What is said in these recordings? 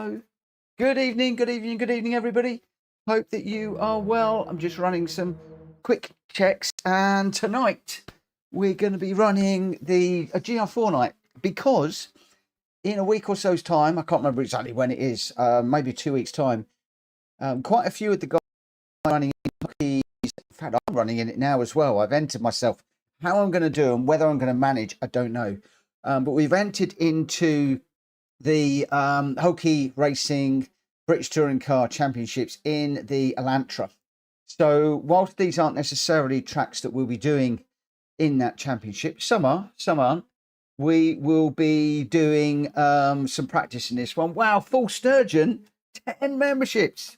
Hello. Good evening, good evening, good evening, everybody. Hope that you are well. I'm just running some quick checks, and tonight we're going to be running a GR4 night, because in a week or so's time, I can't remember exactly when it is, maybe 2 weeks' time, quite a few of the guys are running in hockeys. In fact, I'm running in it now as well. I've entered myself. How I'm going to do and whether I'm going to manage, I don't know. But we've entered into the Hulky Racing British Touring Car Championships in the Elantra. So whilst these aren't necessarily tracks that we'll be doing in that championship, some are, some aren't, we will be doing some practice in this one. Wow, full sturgeon, 10 memberships.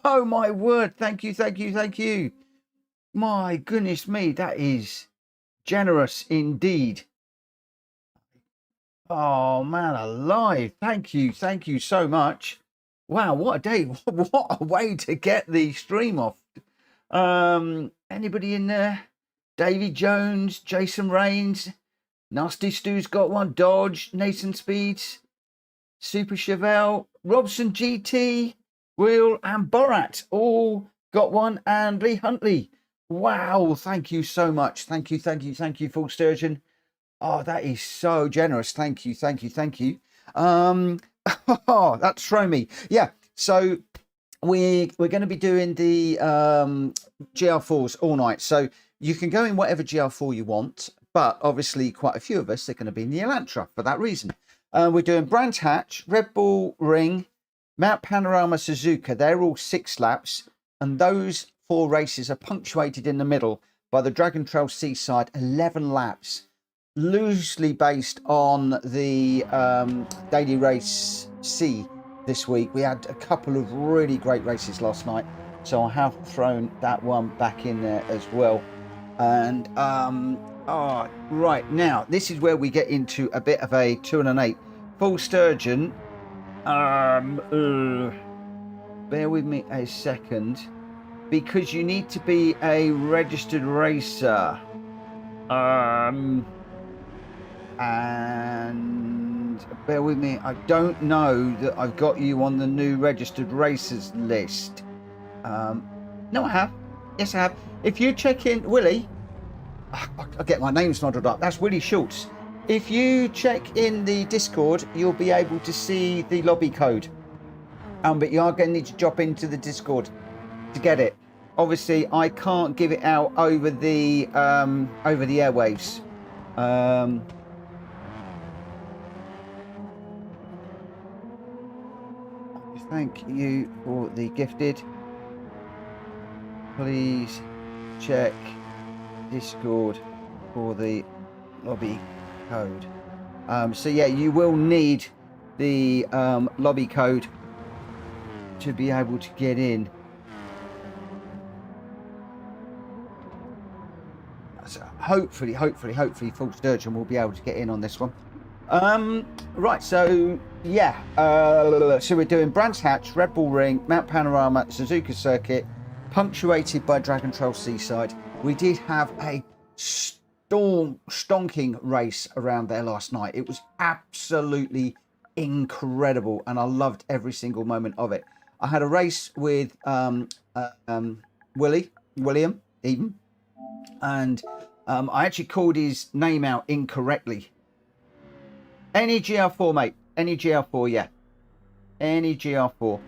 Oh my word, thank you, thank you, thank you. My goodness me, that is generous indeed. Oh man alive, thank you so much. Wow, what a day. What a way to get the stream off. Anybody in there? Davy Jones, Jason Rains, Nasty Stu's got one, Dodge, Nathan Speeds, Super Chevelle, Robson GT, Will and Borat all got one, and Lee Huntley. Wow, thank you so much. Thank you, Full Sturgeon. Oh, that is so generous. Thank you, thank you, thank you. That's thrown me. Yeah, so we're going to be doing the GR4s all night. So you can go in whatever GR4 you want, but obviously quite a few of us are going to be in the Elantra for that reason. We're doing Brands Hatch, Red Bull Ring, Mount Panorama, Suzuka. They're all 6 laps, and those 4 races are punctuated in the middle by the Dragon Trail Seaside, 11 laps. Loosely based on the daily race C this week. We had a couple of really great races last night, so I have thrown that one back in there as well. And right now, this is where we get into a bit of a 2 and an 8 full sturgeon. Bear with me a second, because you need to be a registered racer. And bear with me, I don't know that I've got you on the new registered racers list. No, I have. Yes, I have. If you check in, Willie, I get my name snoddered up. That's Willie Schultz. If you check in the Discord, you'll be able to see the lobby code. But you are going to need to drop into the Discord to get it. Obviously, I can't give it out over the airwaves. Thank you for the gifted. Please check Discord for the lobby code. So yeah, you will need the lobby code to be able to get in. So hopefully Full Sturgeon will be able to get in on this one. Right, so yeah, so we're doing Brands Hatch, Red Bull Ring, Mount Panorama, Suzuka Circuit, punctuated by Dragon Trail Seaside. We did have a stonking race around there last night. It was absolutely incredible, and I loved every single moment of it. I had a race with William Eden, and I actually called his name out incorrectly. Any GR4, mate. Any GR4, yeah. Any GR4.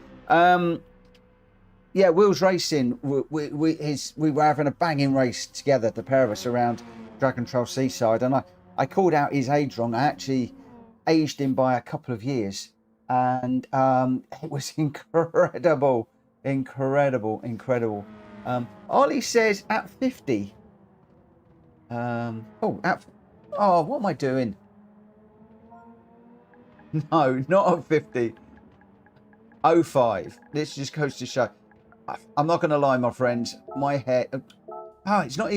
Yeah, Will's racing. We were having a banging race together, the pair of us, around Dragon Trail Seaside. And I called out his age wrong. I actually aged him by a couple of years. And it was incredible. Incredible. Ollie says at 50. Oh, what am I doing? No, not at 50. 05. This just goes to show. I'm not going to lie, my friends. My hair. Oh, it's not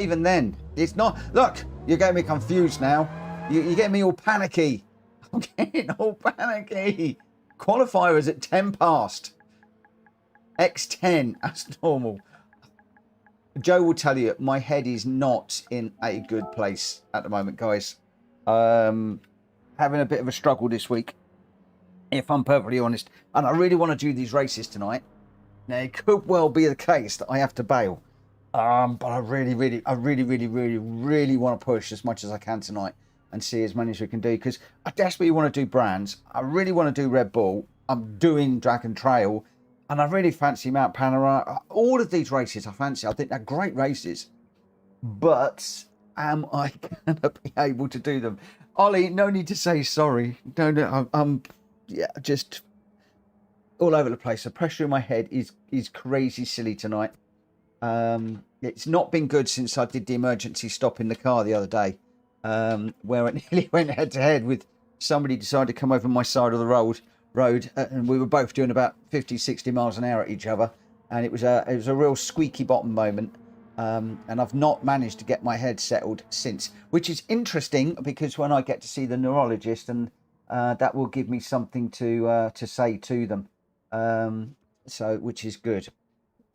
even then. It's not. Look, you're getting me confused now. You're getting me all panicky. I'm getting all panicky. Qualifier is at 10 past. X10. That's normal. Joe will tell you my head is not in a good place at the moment, guys. Having a bit of a struggle this week. if I'm perfectly honest. And I really want to do these races tonight. Now, it could well be the case that I have to bail. But I really want to push as much as I can tonight and see as many as we can do, because I desperately want to do brands. I really want to do Red Bull. I'm doing Dragon Trail, and I really fancy Mount Panorama. All of these races I fancy. I think they're great races, but am I going to be able to do them? Ollie, no need to say sorry. No, I'm yeah, just all over the place. The pressure in my head is crazy silly tonight. It's not been good since I did the emergency stop in the car the other day, where I nearly went head to head with somebody decided to come over my side of the road, and we were both doing about 50-60 miles an hour at each other, and it was a real squeaky bottom moment. And I've not managed to get my head settled since, which is interesting, because when I get to see the neurologist, and that will give me something to say to them, so which is good.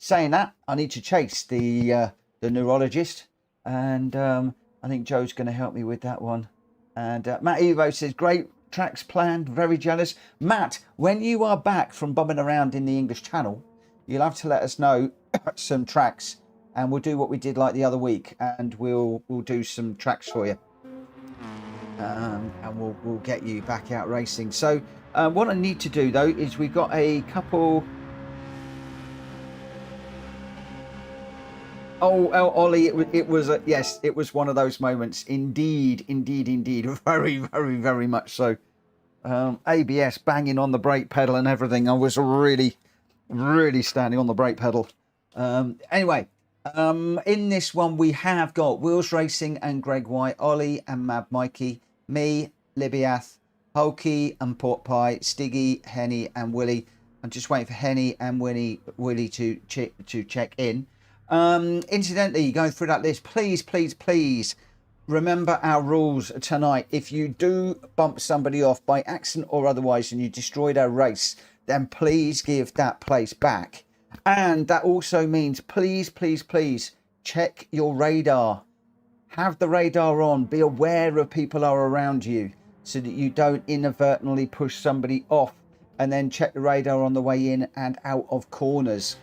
Saying that, I need to chase the neurologist, and I think Joe's going to help me with that one. And Matt Evo says, great tracks planned, very jealous. Matt, when you are back from bumming around in the English Channel, you'll have to let us know some tracks, and we'll do what we did like the other week, and we'll do some tracks for you, and we'll get you back out racing. So what I need to do though is we've got a couple. Oh, Ollie, it was yes, it was one of those moments. Indeed, very much so. ABS banging on the brake pedal and everything. I was really standing on the brake pedal. Anyway, in this one we have got Wheels Racing and Greg White, Ollie and Mad Mikey, me, Libiath, Hulky and Port Pie, Stiggy, Henny and Willie. I'm just waiting for Henny and Willie to check in. Incidentally, going through that list, please remember our rules tonight. If you do bump somebody off by accident or otherwise and you destroyed our race, then please give that place back. And that also means please check your radar. Have the radar on, be aware of people are around you so that you don't inadvertently push somebody off, and then check the radar on the way in and out of corners.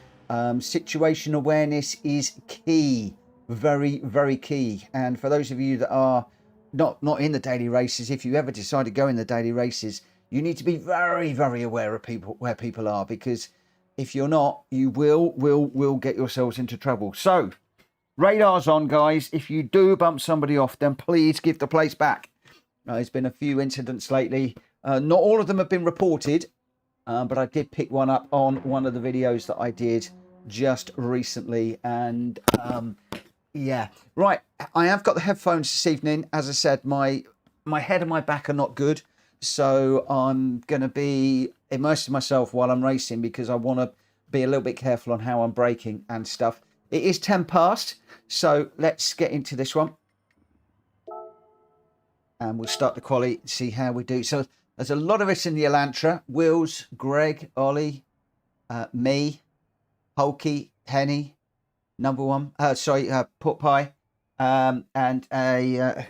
Situation awareness is key, very key. And for those of you that are not in the daily races, if you ever decide to go in the daily races, you need to be very aware of where people are, because if you're not, you will get yourselves into trouble. So radar's on, guys. If you do bump somebody off, then please give the place back. There's been a few incidents lately. Not all of them have been reported, but I did pick one up on one of the videos that I did just recently. And yeah, right, I have got the headphones this evening. As I said, my head and my back are not good, so I'm going to be immersing myself while I'm racing, because I want to be a little bit careful on how I'm braking and stuff. It is 10 past, so let's get into this one. And we'll start the quali and see how we do. So there's a lot of us in the Elantra. Wills, Greg, Ollie, me, Hulky, Henny, number one. Port Pie, and a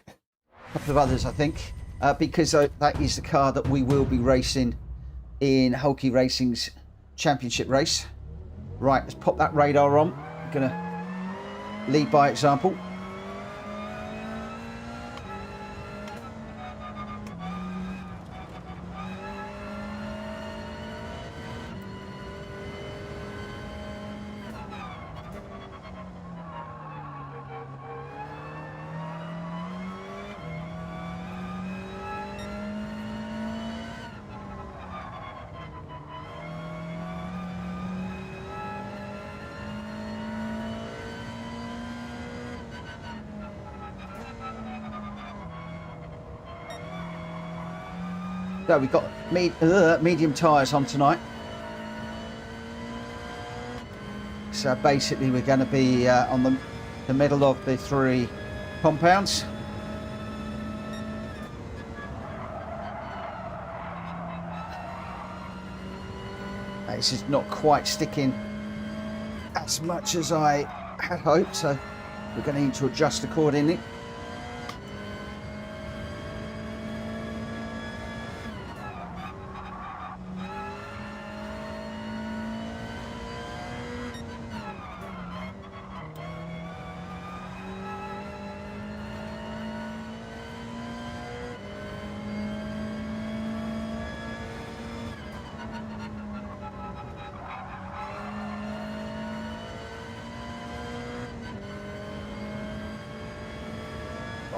couple of others, I think, because that is the car that we will be racing in Hulky Racing's championship race. Right, let's pop that radar on. I'm gonna lead by example. So we've got medium tyres on tonight. So basically we're going to be on the middle of the three compounds. This is not quite sticking as much as I had hoped, so we're going to need to adjust accordingly.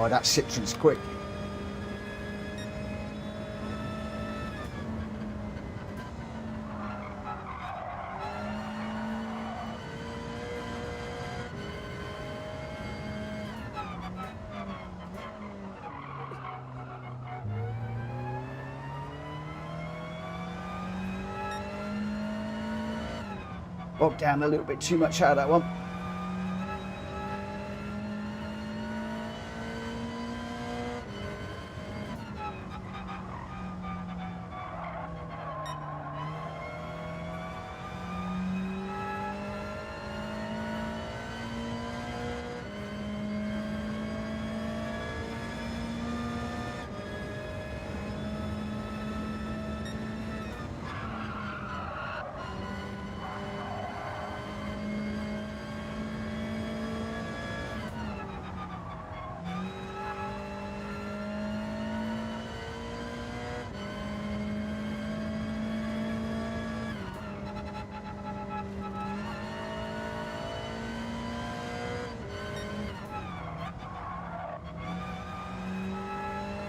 Oh, that Citroen's quick. Bogged down a little bit too much out of that one.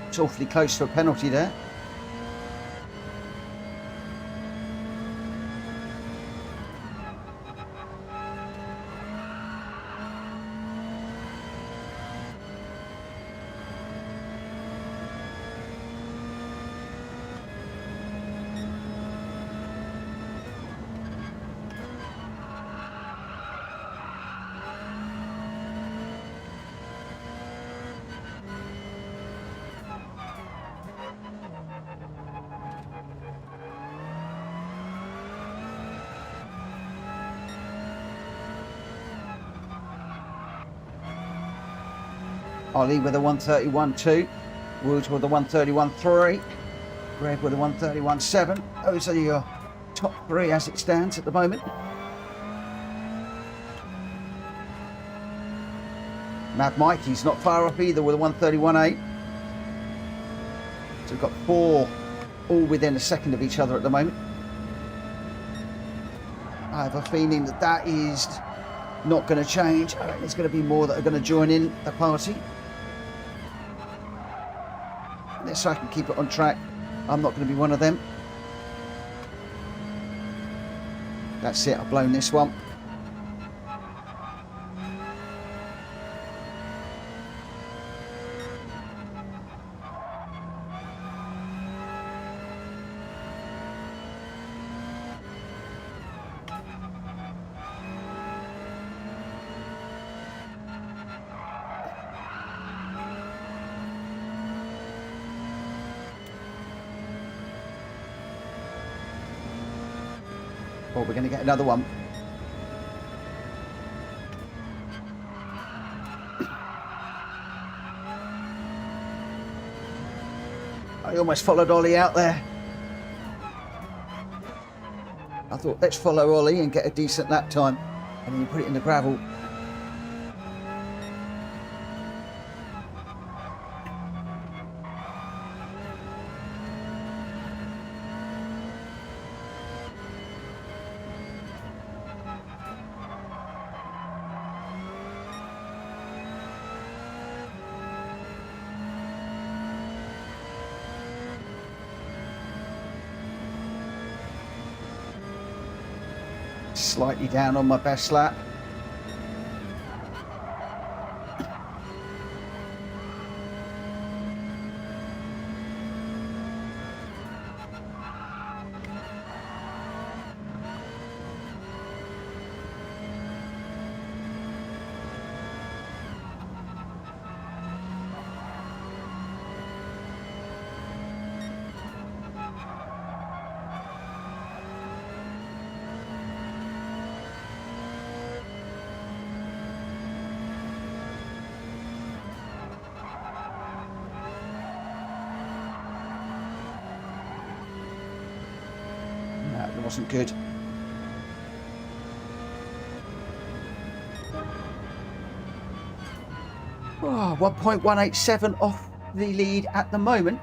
It's awfully close to a penalty there. Ollie with a 131.2, Woods with a 131.3, Greg with a 131.7. Those are your top three as it stands at the moment. Mad Mikey's not far off either with a 131.8. So we've got four all within a second of each other at the moment. I have a feeling that that is not going to change. I reckon there's going to be more that are going to join in the party. Unless I can keep it on track, I'm not going to be one of them. That's it, I've blown this one. Oh, we're going to get another one. I almost followed Ollie out there. I thought, let's follow Ollie and get a decent lap time. And then you put it in the gravel. Slightly down on my best lap. Wasn't good. Oh, 1.187 off the lead at the moment.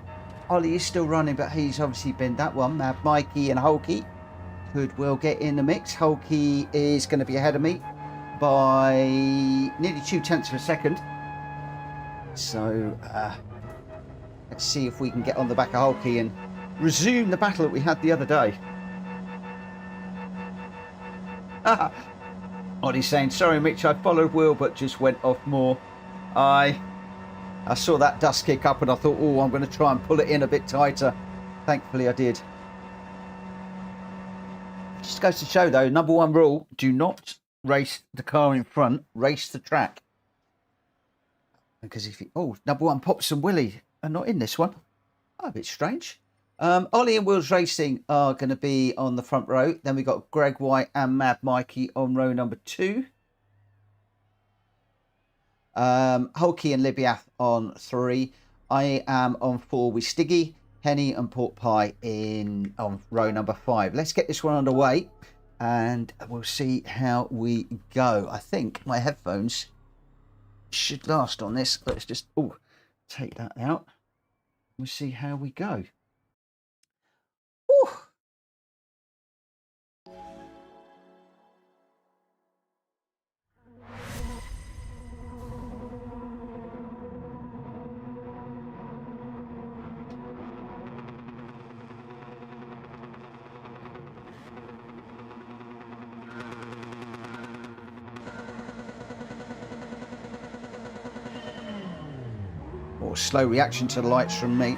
Ollie is still running, but he's obviously been that one. Mad Mikey and Hulky could well get in the mix. Hulky is going to be ahead of me by nearly 0.2 of a second. So let's see if we can get on the back of Hulky and resume the battle that we had the other day. Ollie's saying, sorry Mitch, I followed Will but just went off more. I saw that dust kick up and I thought, oh, I'm going to try and pull it in a bit tighter. Thankfully I did. Just goes to show though, number one rule, do not race the car in front, race the track. Because if you, oh, number one, Pops and Willie are not in this one. Oh, a bit strange. Ollie and Will's Racing are going to be on the front row. Then we've got Gr.x and Mad Mikey on row number 2. Hulky and Libyath on 3. I am on 4 with Stiggy, Henny and Pork Pie on row number 5. Let's get this one underway and we'll see how we go. I think my headphones should last on this. Let's just take that out. We'll see how we go. Whew. Slow reaction to the lights from me.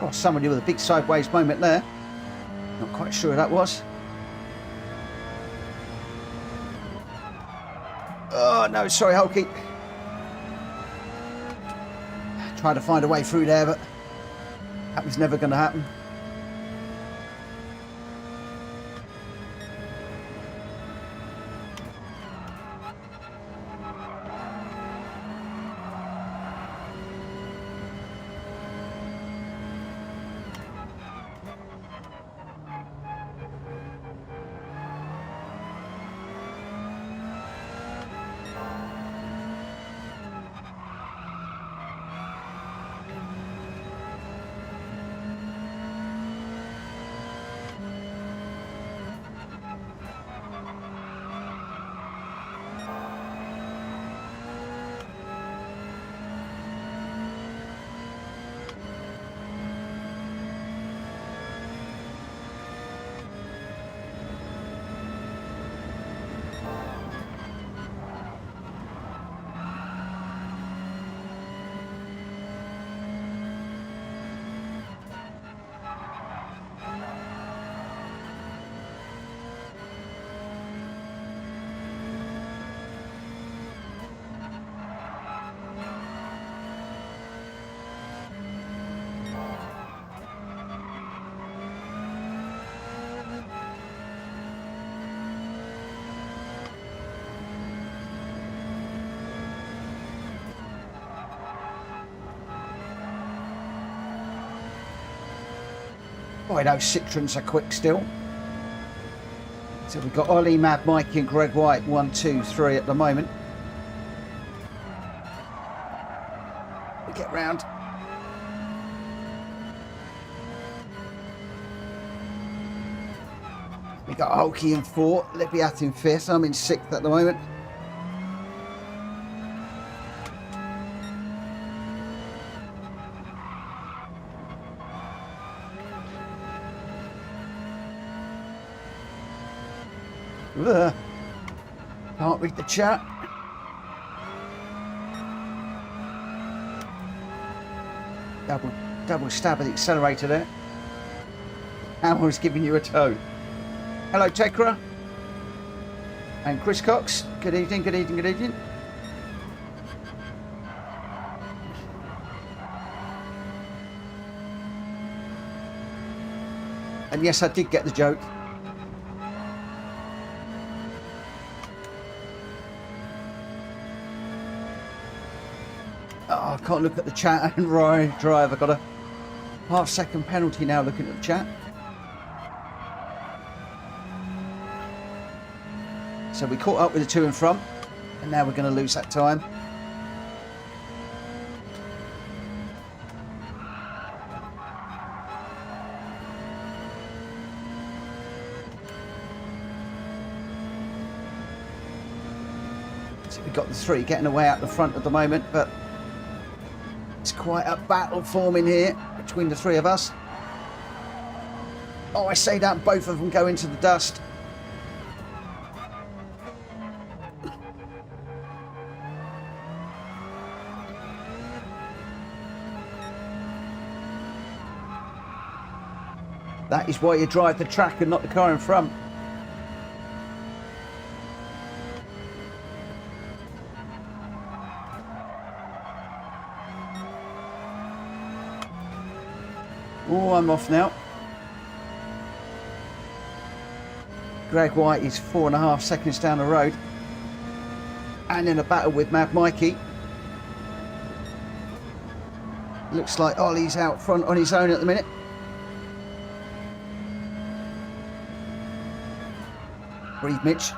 Oh, somebody with a big sideways moment there. Not quite sure who that was. Oh, no, sorry, Hulky. Tried to find a way through there, but that was never going to happen. Boy, those Citroens are quick still. So we've got Ollie, Mad Mikey and Gr.x 1, 2, 3 at the moment. We get round. We got Hulky in 4, Libyath in 5th. I'm in 6th at the moment. Ugh. Can't read the chat. Double stab at the accelerator there. Hammer's giving you a tow. Hello, Tekra. And Chris Cox. Good evening, good evening, good evening. And yes, I did get the joke. Oh, I can't look at the chat and drive. I've got a half-second penalty now looking at the chat. So we caught up with the two in front, and now we're going to lose that time. So we've got the three getting away out the front at the moment, but it's quite a battle forming here between the three of us. Oh, I say that, both of them go into the dust. That is why you drive the track and not the car in front. Oh, I'm off now. Greg White is 4.5 seconds down the road. And in a battle with Mad Mikey. Looks like Ollie's out front on his own at the minute. Breathe, Mitch.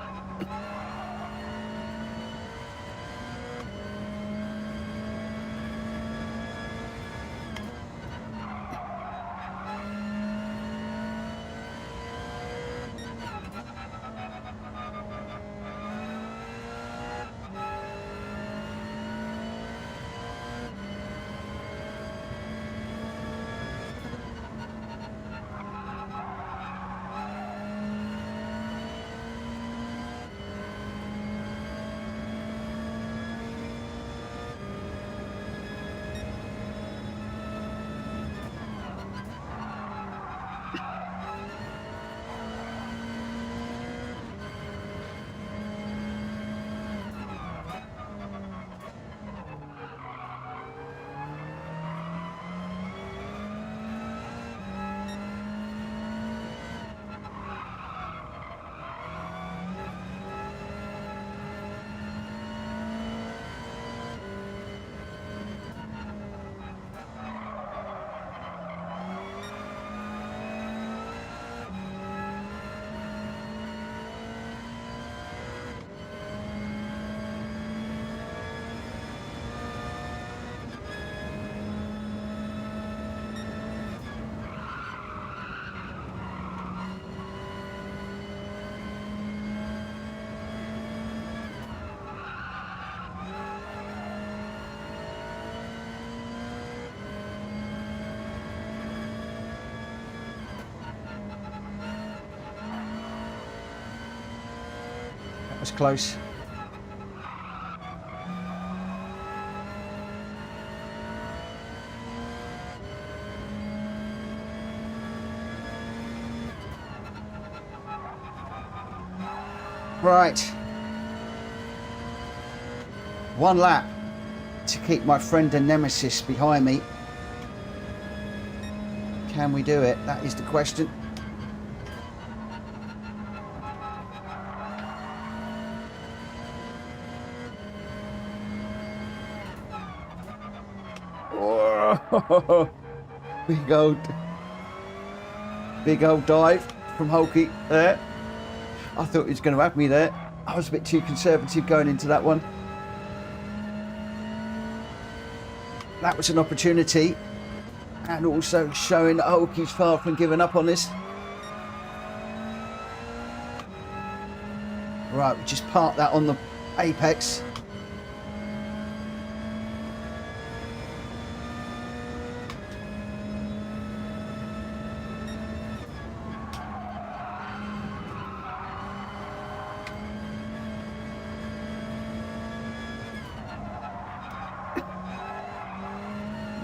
Was close. Right. One lap to keep my friend and nemesis behind me. Can we do it? That is the question. Big old dive from Hulky there. I thought he was going to have me there. I was a bit too conservative going into that one. That was an opportunity, and also showing that Hulky's far from giving up on this. Right, we just parked that on the apex.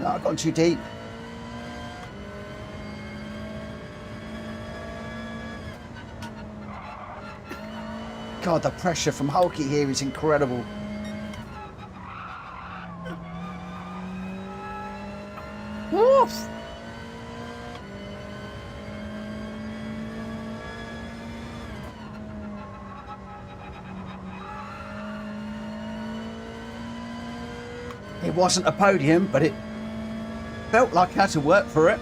No, I've gone too deep. God, the pressure from Hulky here is incredible. Woof! It wasn't a podium, but it felt like I had to work for it.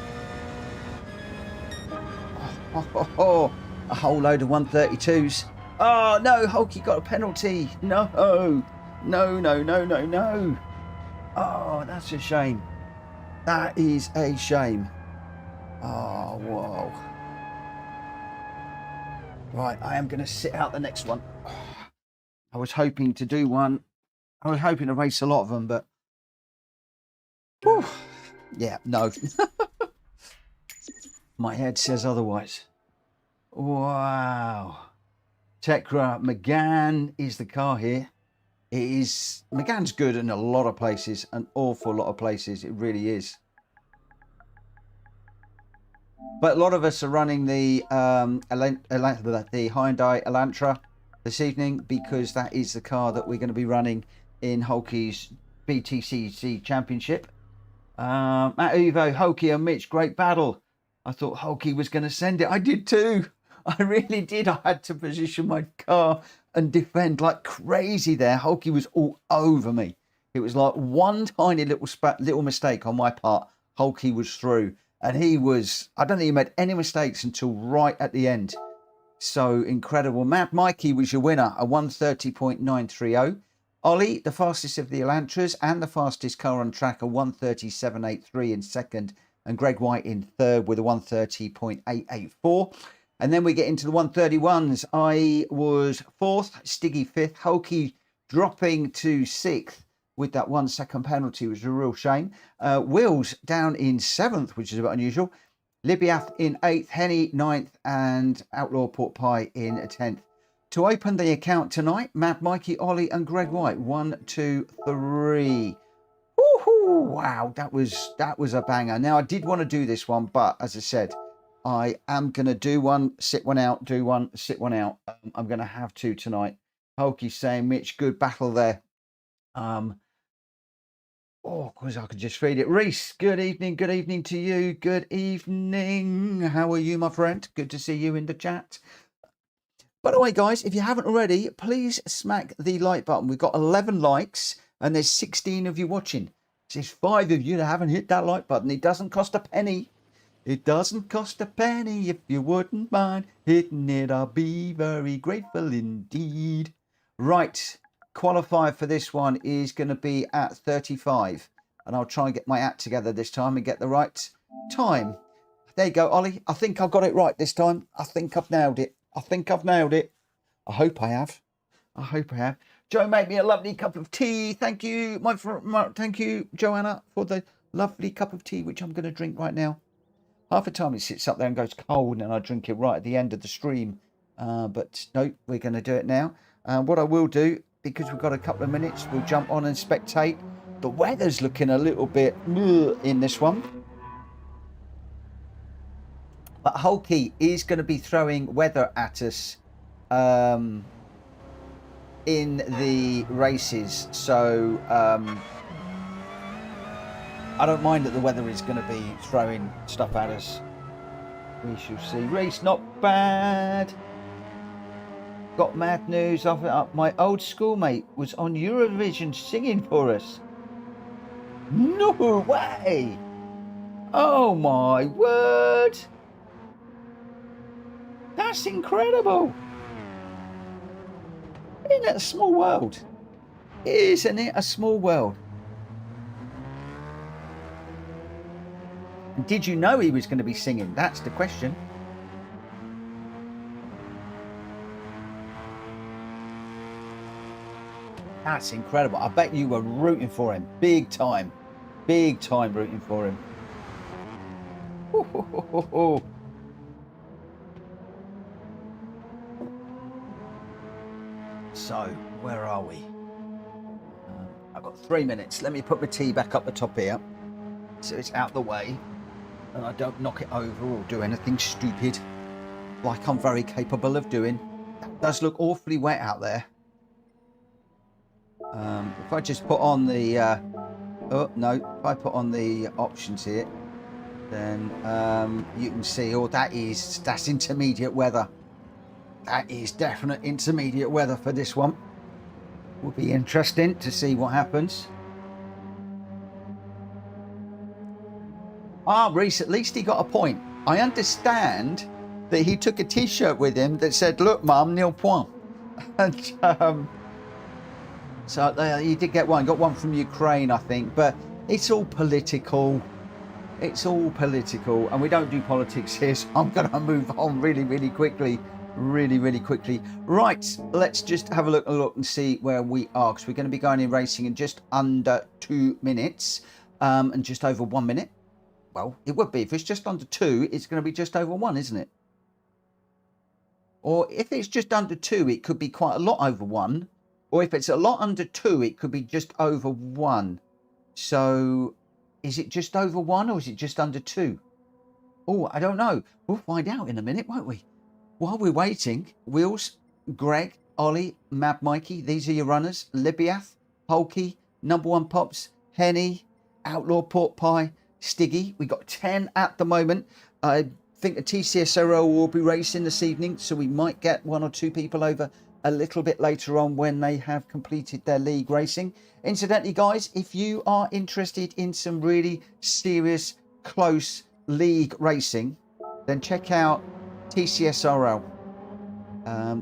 A whole load of 132s. Oh no, Hulky got a penalty. No, no, no, no, no, no. Oh, that's a shame. That is a shame. Oh, whoa. Right, I am going to sit out the next one. I was hoping to do one. I was hoping to race a lot of them, but... Whew. Yeah, no. My head says otherwise. Wow. Tekra McGann is the car here. It is... McGann's good in a lot of places, an awful lot of places. It really is. But a lot of us are running the Hyundai Elantra this evening because that is the car that we're going to be running in Hulky's BTCC Championship. Matt Uvo, Hulky and Mitch, great battle. I thought Hulky was going to send it. I did too. I really did. I had to position my car and defend like crazy there. Hulky was all over me. It was like one tiny little mistake on my part. Hulky was through. And he was, I don't think he made any mistakes until right at the end. So incredible. Mad Mikey was your winner, a 130.930. Ollie, the fastest of the Elantras and the fastest car on track, a 137.83 in second. And Greg White in third with a 130.884. And then we get into the 131s. I was fourth, Stiggy fifth, Hulky dropping to sixth. With that 1 second penalty, which was a real shame. Wills down in seventh, which is a bit unusual. Libiath in eighth, Henny ninth, and Outlaw Port Pie in 10th. To open the account tonight, Mad Mikey, Ollie, and Greg White. 1, 2, 3. Woohoo! Wow, that was a banger. Now I did want to do this one, but as I said, I am going to do one, sit one out, do one, sit one out. I'm going to have to tonight. Hulky saying, Mitch, good battle there. Oh, because I could just read it. Reese, good evening to you. Good evening. How are you, my friend? Good to see you in the chat. By the way, guys, if you haven't already, please smack the like button. We've got 11 likes and there's 16 of you watching. So there's 5 of you that haven't hit that like button. It doesn't cost a penny. It doesn't cost a penny. If you wouldn't mind hitting it, I'll be very grateful indeed. Right. Qualifier for this one is going to be at 35, and I'll try and get my act together this time and get the right time. There you go, Ollie. I think I've got it right this time. I think I've nailed it. I hope I have. Joe made me a lovely cup of tea. Thank you, thank you, Joanna, for the lovely cup of tea, which I'm going to drink right now. Half the time it sits up there and goes cold, and I drink it right at the end of the stream. But no, we're going to do it now. What I will do, because we've got a couple of minutes, we'll jump on and spectate. The weather's looking a little bit in this one. But Hulky is going to be throwing weather at us in the races. So I don't mind that the weather is going to be throwing stuff at us. We shall see. Race not bad. Got mad news off it up. My old schoolmate was on Eurovision singing for us. No way! Oh my word! That's incredible! Isn't it a small world? Isn't it a small world? Did you know he was going to be singing? That's the question. That's incredible. I bet you were rooting for him. Big time. Big time rooting for him. So, where are we? I've got 3 minutes. Let me put my tea back up the top here. so it's out the way and I don't knock it over or do anything stupid like I'm very capable of doing. That does look awfully wet out there. If I just put on the oh no, if I put on the options here, then you can see, oh, that's intermediate weather. That is definite intermediate weather for this one. Will be interesting to see what happens. Reese, at least he got a point. I understand that he took a t-shirt with him that said, look mum, nil point. And so he did get one. Got one from Ukraine, I think, but it's all political. It's all political, and we don't do politics here, so I'm going to move on really quickly. Really quickly. Right, let's just have a look and see where we are, because we're going to be going in racing in just under 2 minutes, and just over 1 minute. Well, it would be. If it's just under 2, it's going to be just over 1, isn't it? Or if it's just under 2, it could be quite a lot over 1. Or if it's a lot under 2, it could be just over 1. So, is it just over 1 or is it just under 2? Oh, I don't know. We'll find out in a minute, won't we? While we're waiting, Wheels, Greg, Ollie, Mad Mikey, these are your runners. Libiath, Hulky, Number One Pops, Henny, Outlaw Pork Pie, Stiggy. We got 10 at the moment. I think the TCSRO will be racing this evening, so we might get 1 or 2 people over a little bit later on when they have completed their league racing. Incidentally, guys, if you are interested in some really serious, close league racing, then check out TCSRO.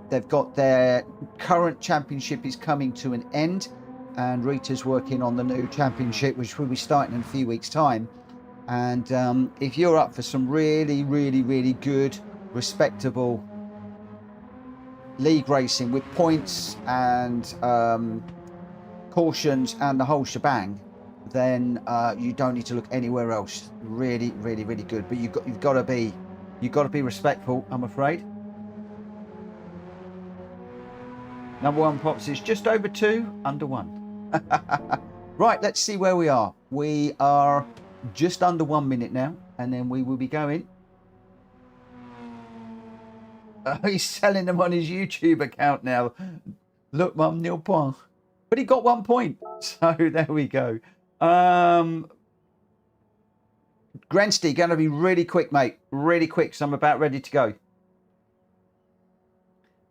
They've got their current championship is coming to an end, and Rita's working on the new championship, which will be starting in a few weeks' time. And if you're up for some really good, respectable league racing with points and cautions and the whole shebang, then you don't need to look anywhere else. Really good. But you've got to be respectful, I'm afraid. Number One Pops is just over 2, under 1. Right, let's see where we are. We are just under 1 minute now, and then we will be going. He's selling them on his YouTube account now. Look, mum, nil point. But he got 1 point. So there we go. Grensty, going to be really quick, mate. Really quick, so I'm about ready to go.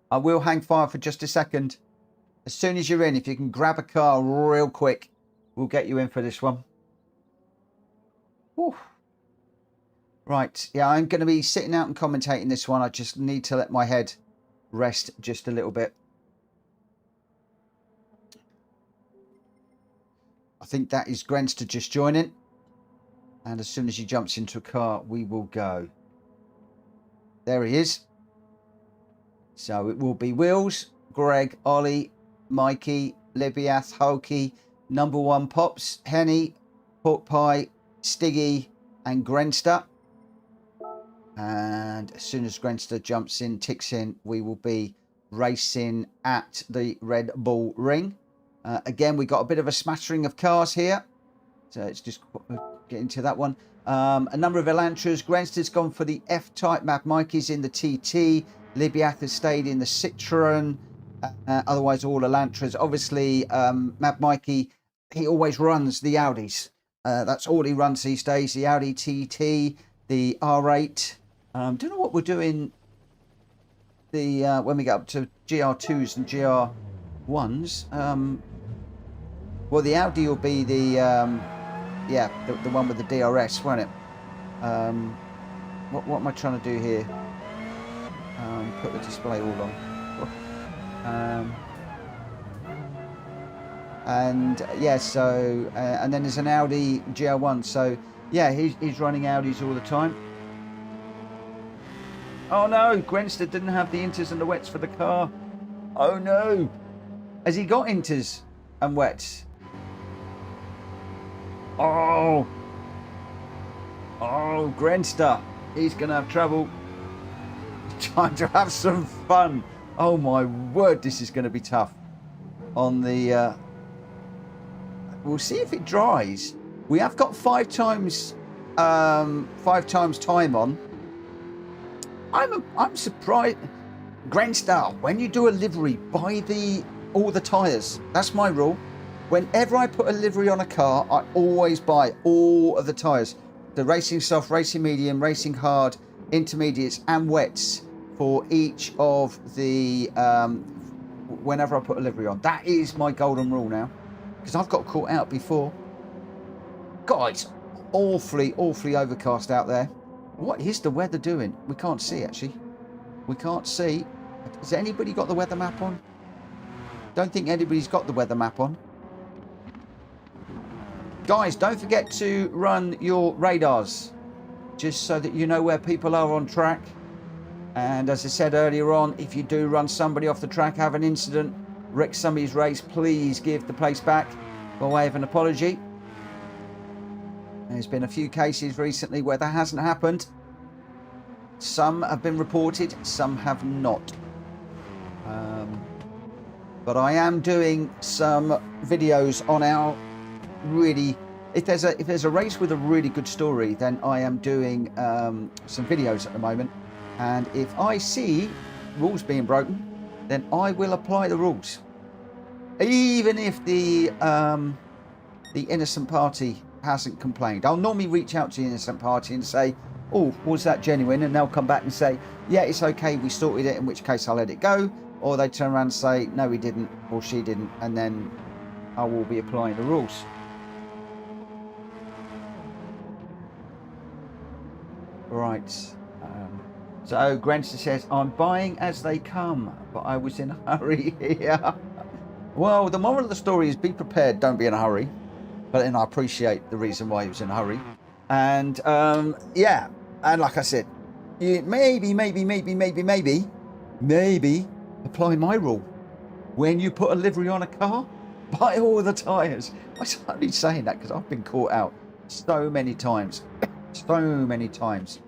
I will hang fire for just a second. As soon as you're in, if you can grab a car real quick, we'll get you in for this one. Whew. Right, yeah, I'm going to be sitting out and commentating this one. I just need to let my head rest just a little bit. I think that is Grenster just joining. And as soon as he jumps into a car, we will go. There he is. So it will be Wheels, Greg, Ollie, Mikey, Libiath, Hulky, Number One Pops, Henny, Pork Pie, Stiggy, and Grenster. And as soon as Grenster jumps in, ticks in, we will be racing at the Red Bull Ring. Again, we got a bit of a smattering of cars here. So it's just get into that one. A number of Elantras. Grenster's gone for the F-Type. Mad Mikey's in the TT. Libiath has stayed in the Citroen. Otherwise, all Elantras. Obviously, Mad Mikey, he always runs the Audis. That's all he runs these days. The Audi TT, the R8. Don't know what we're doing when we get up to GR2s and GR1s. Well, the Audi will be the the one with the DRS, won't it? What am I trying to do here? Put the display all on. And yeah, so and then there's an Audi GR1. So yeah, he's running Audis all the time. Oh no, Grenster didn't have the inters and the wets for the car. Oh no, has he got inters and wets? Oh, Grenster, he's gonna have trouble trying to have some fun. Oh my word, this is going to be tough. On the, we'll see if it dries. We have got 5 times time on. I'm surprised. Grenstar, when you do a livery, buy all the tyres. That's my rule. Whenever I put a livery on a car, I always buy all of the tyres. The racing soft, racing medium, racing hard, intermediates and wets for each of the whenever I put a livery on. That is my golden rule now, because I've got caught out before. God, it's awfully overcast out there. What is the weather doing? We can't see, actually. We can't see. Has anybody got the weather map on? Don't think anybody's got the weather map on. Guys, don't forget to run your radars, just so that you know where people are on track. And as I said earlier on, if you do run somebody off the track, have an incident, wreck somebody's race, please give the place back by way of an apology. There's been a few cases recently where that hasn't happened. Some have been reported, some have not. But I am doing some videos on our really... If there's a race with a really good story, then I am doing some videos at the moment. And if I see rules being broken, then I will apply the rules. Even if the innocent party hasn't complained. I'll normally reach out to the innocent party and say, oh, was that genuine? And they'll come back and say, yeah, it's okay, we sorted it, in which case I'll let it go. Or they turn around and say, no, we didn't, or she didn't, and then I will be applying the rules. Right. So Granster says, I'm buying as they come, but I was in a hurry here. Well, the moral of the story is be prepared, don't be in a hurry. But then I appreciate the reason why he was in a hurry. And yeah, and like I said, you maybe apply my rule. When you put a livery on a car, buy all the tyres. I'm only saying that because I've been caught out so many times. So many times.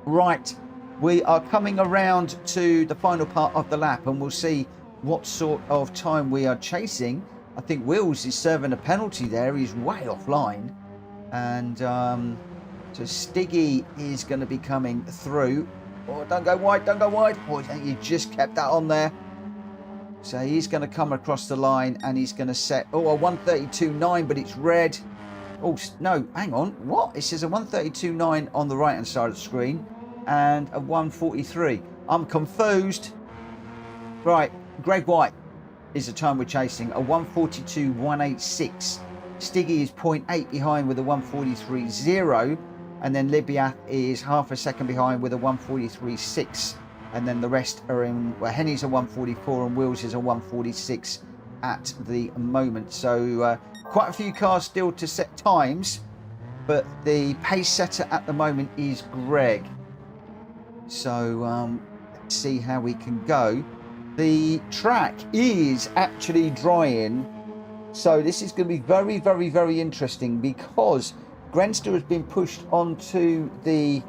Right, we are coming around to the final part of the lap, and we'll see what sort of time we are chasing. I think Wills is serving a penalty there. He's way offline. And so Stiggy is going to be coming through. Oh, don't go wide, don't go wide. Oh, you just kept that on there. So he's going to come across the line and he's going to set, oh, a 132.9, but it's red. Oh, no, hang on. What? It says a 132.9 on the right-hand side of the screen and a 143. I'm confused. Right, Greg White is the time we're chasing, a 142.186. Stiggy is 0.8 behind with a 143.0, and then Libya is half a second behind with a 143.6, and then the rest are in, well, Henny's a 144 and Wills is a 146 at the moment. So quite a few cars still to set times, but the pace setter at the moment is Greg. So let's see how we can go. The track is actually drying, so this is going to be very interesting, because Grenster has been pushed onto the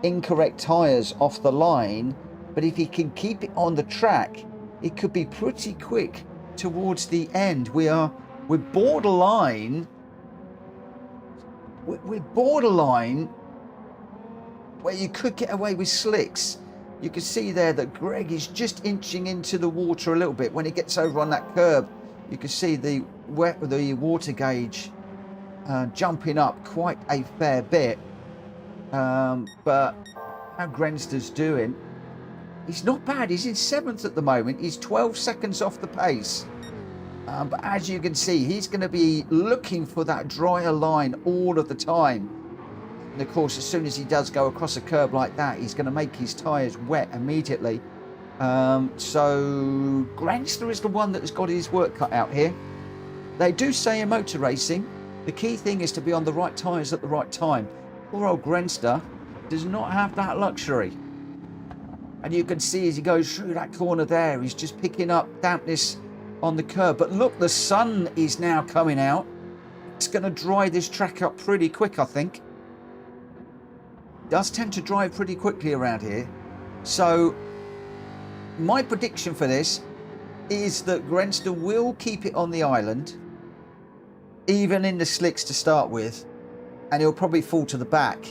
incorrect tyres off the line, but if he can keep it on the track, it could be pretty quick towards the end. We're borderline. We're borderline where you could get away with slicks. You can see there that Greg is just inching into the water a little bit. When he gets over on that curb, you can see the water gauge jumping up quite a fair bit. But how Grenster's doing, he's not bad. He's in 7th at the moment. He's 12 seconds off the pace. But as you can see, he's going to be looking for that drier line all of the time. And of course, as soon as he does go across a curb like that, he's going to make his tyres wet immediately. So Grenster is the one that has got his work cut out here. They do say in motor racing, the key thing is to be on the right tyres at the right time. Poor old Grenster does not have that luxury. And you can see as he goes through that corner there, he's just picking up dampness on the curb. But look, the sun is now coming out. It's going to dry this track up pretty quick, I think. Does tend to dry pretty quickly around here. So my prediction for this is that Grenster will keep it on the island. even in the slicks to start with, and he'll probably fall to the back.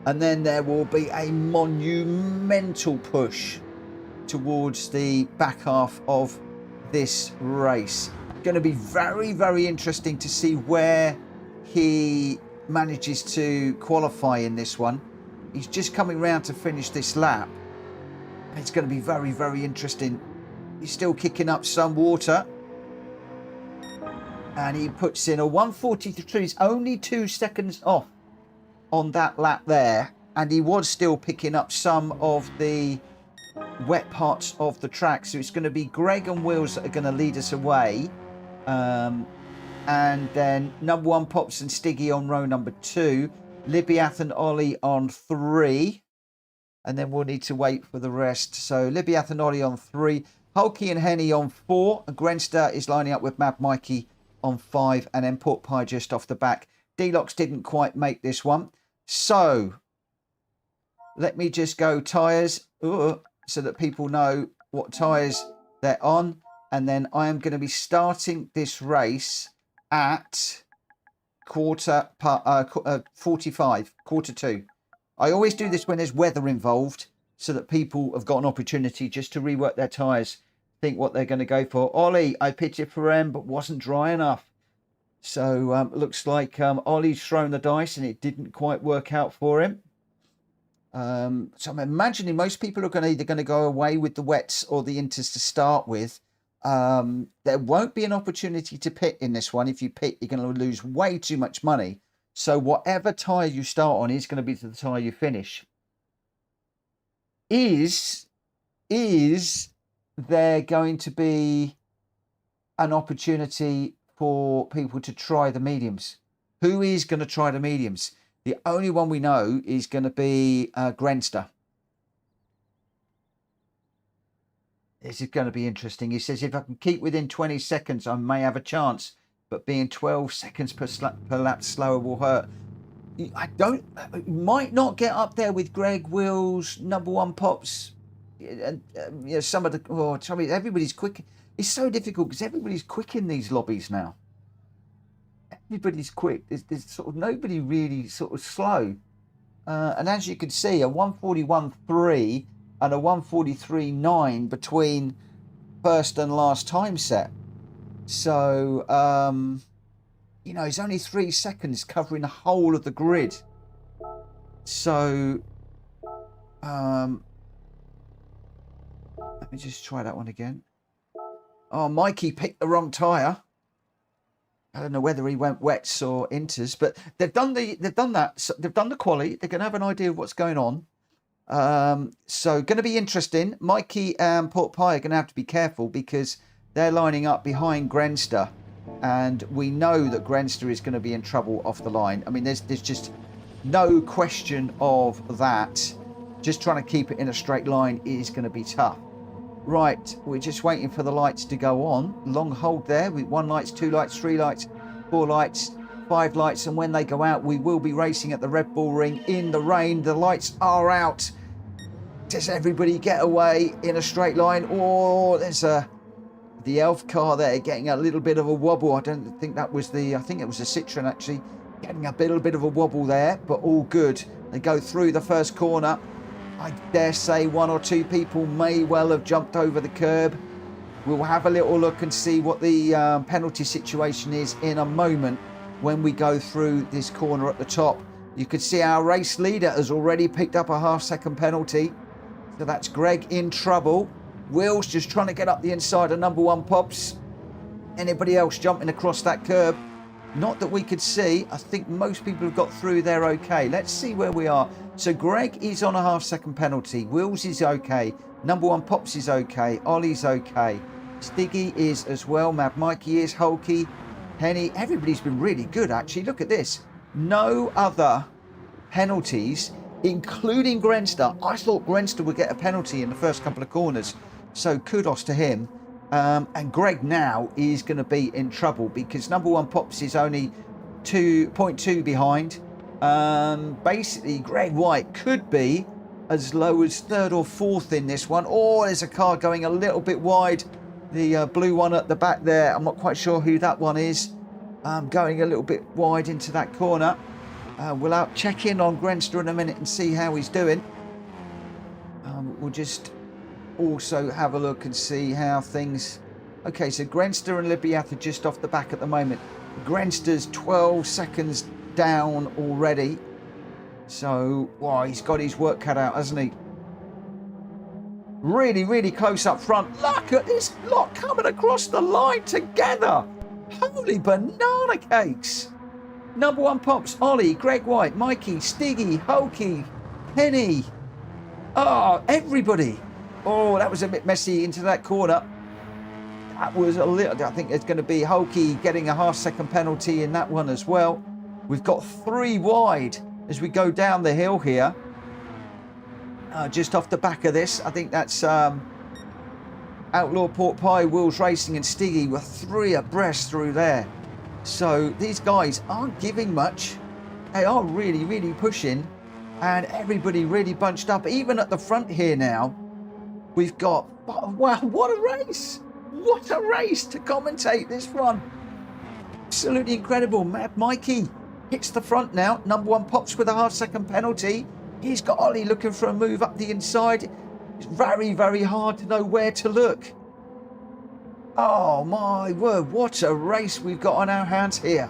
And then there will be a monumental push towards the back half of this race. Going to be very, very interesting to see where he manages to qualify in this one. He's just coming round to finish this lap. It's going to be very, very interesting. He's still kicking up some water. And he puts in a 1:43. He's only 2 seconds off on that lap there. And he was still picking up some of the wet parts of the track. So it's going to be Greg and Wills that are going to lead us away. And then number 1 Pops and Stiggy on row number 2. Libyath and Ollie on 3. And then we'll need to wait for the rest. So Libyath and Ollie on 3. Hulky and Henny on 4. And Grenster is lining up with Mad Mikey on 5. And then Pork Pie just off the back. Delox didn't quite make this one. So let me just go tyres so that people know what tyres they're on. And then I am going to be starting this race at quarter 2. I always do this when there's weather involved so that people have got an opportunity just to rework their tyres, think what they're going to go for. Ollie, I pitched it for him, but wasn't dry enough. So looks like Ollie's thrown the dice and it didn't quite work out for him. So I'm imagining most people are either going to go away with the wets or the inters to start with. There won't be an opportunity to pit in this one. If you pit, you're going to lose way too much money. So whatever tyre you start on is going to be the tyre you finish. Is there going to be an opportunity for people to try the mediums? Who is going to try the mediums? The only one we know is going to be Grenster. This is going to be interesting. He says, if I can keep within 20 seconds, I may have a chance. But being 12 seconds per lap slower will hurt. Might not get up there with Greg, Wills, number 1 Pops. And some of the... Oh, tell me, everybody's quick. It's so difficult because everybody's quick in these lobbies now. Everybody's quick. There's sort of nobody really sort of slow. And as you can see, a 1:41.3 and a 1:43.9 between first and last time set. So, it's only 3 seconds covering the whole of the grid. So, let me just try that one again. Oh, Mikey picked the wrong tyre. I don't know whether he went wets or inters, but they've done that. They've done the quali. They're going to have an idea of what's going on. So going to be interesting. Mikey and Pork Pie are going to have to be careful because they're lining up behind Grenster, and we know that Grenster is going to be in trouble off the line. I mean, there's just no question of that. Just trying to keep it in a straight line is going to be tough. Right, we're just waiting for the lights to go on. Long hold there with 1 light, 2 lights, 3 lights, 4 lights, 5 lights, and when they go out, we will be racing at the Red Bull Ring in the rain. The lights are out. Does everybody get away in a straight line? Or there's the Elf car there getting a little bit of a wobble. I don't think that was I think it was a Citroen actually, getting a little bit of a wobble there, but all good. They go through the first corner. I dare say 1 or 2 people may well have jumped over the curb. We'll have a little look and see what the penalty situation is in a moment when we go through this corner at the top. You can see our race leader has already picked up a half-second penalty. So that's Greg in trouble. Will's just trying to get up the inside of number 1 Pops. Anybody else jumping across that curb? Not that we could see. I think most people have got through there okay. Let's see where we are. So Greg is on a half-second penalty. Wills is okay. Number 1 Pops is okay. Ollie's okay. Stiggy is as well. Mad Mikey is. Hulky. Henny. Everybody's been really good, actually. Look at this. No other penalties, including Grenster. I thought Grenster would get a penalty in the first couple of corners. So kudos to him. And Greg now is going to be in trouble because number 1 Pops is only 2.2 behind. Basically, Greg White could be as low as 3rd or 4th in this one. Oh, there's a car going a little bit wide. The blue one at the back there. I'm not quite sure who that one is. going a little bit wide into that corner. We'll check in on Grenster in a minute and see how he's doing. We'll just also have a look and see how things... Okay, so Grenster and Libiath are just off the back at the moment. Grenster's 12 seconds down already. So, wow, he's got his work cut out, hasn't he? Really, really close up front. Look at this lot coming across the line together. Holy banana cakes. Number one pops, Ollie, Greg White, Mikey, Stiggy, Hulky, Henny. Oh, everybody. Oh, that was a bit messy into that corner. That was a little... I think there's going to be Hulky getting a half-second penalty in that one as well. We've got 3 wide as we go down the hill here. Just off the back of this, I think that's Outlaw Pork Pie, Wheels Racing and Stiggy were 3 abreast through there. So these guys aren't giving much. They are really, really pushing. And everybody really bunched up. Even at the front here now, we've got... Wow, what a race! What a race to commentate this one. Absolutely incredible. Mad Mikey hits the front now. Number one pops with a half-second penalty. He's got Ollie looking for a move up the inside. It's very, very hard to know where to look. Oh, my word. What a race we've got on our hands here.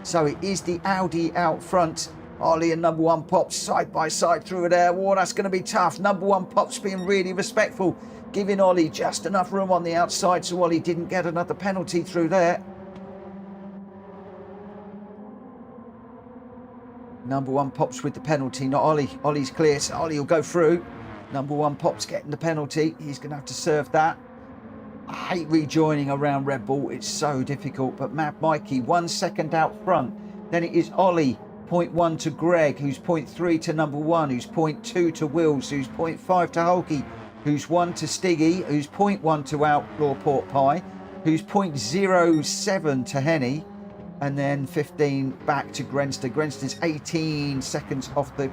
So it is the Audi out front. Ollie and number one pops side by side through there. Oh, that's going to be tough. Number one pops being really respectful, giving Ollie just enough room on the outside so Ollie didn't get another penalty through there. Number one pops with the penalty, not Ollie. Ollie's clear, so Ollie will go through. Number one pops getting the penalty. He's going to have to serve that. I hate rejoining around Red Bull. It's so difficult. But Mad Mikey, 1 second out front. Then it is Ollie, 0.1 to Greg, who's 0.3 to number one, who's 0.2 to Wills, who's 0.5 to Hulky, who's 1 to Stiggy, who's 0.1 to Outlaw Pork Pie, who's 0.07 to Henny, and then 15 back to Grenster. Grenster's 18 seconds off the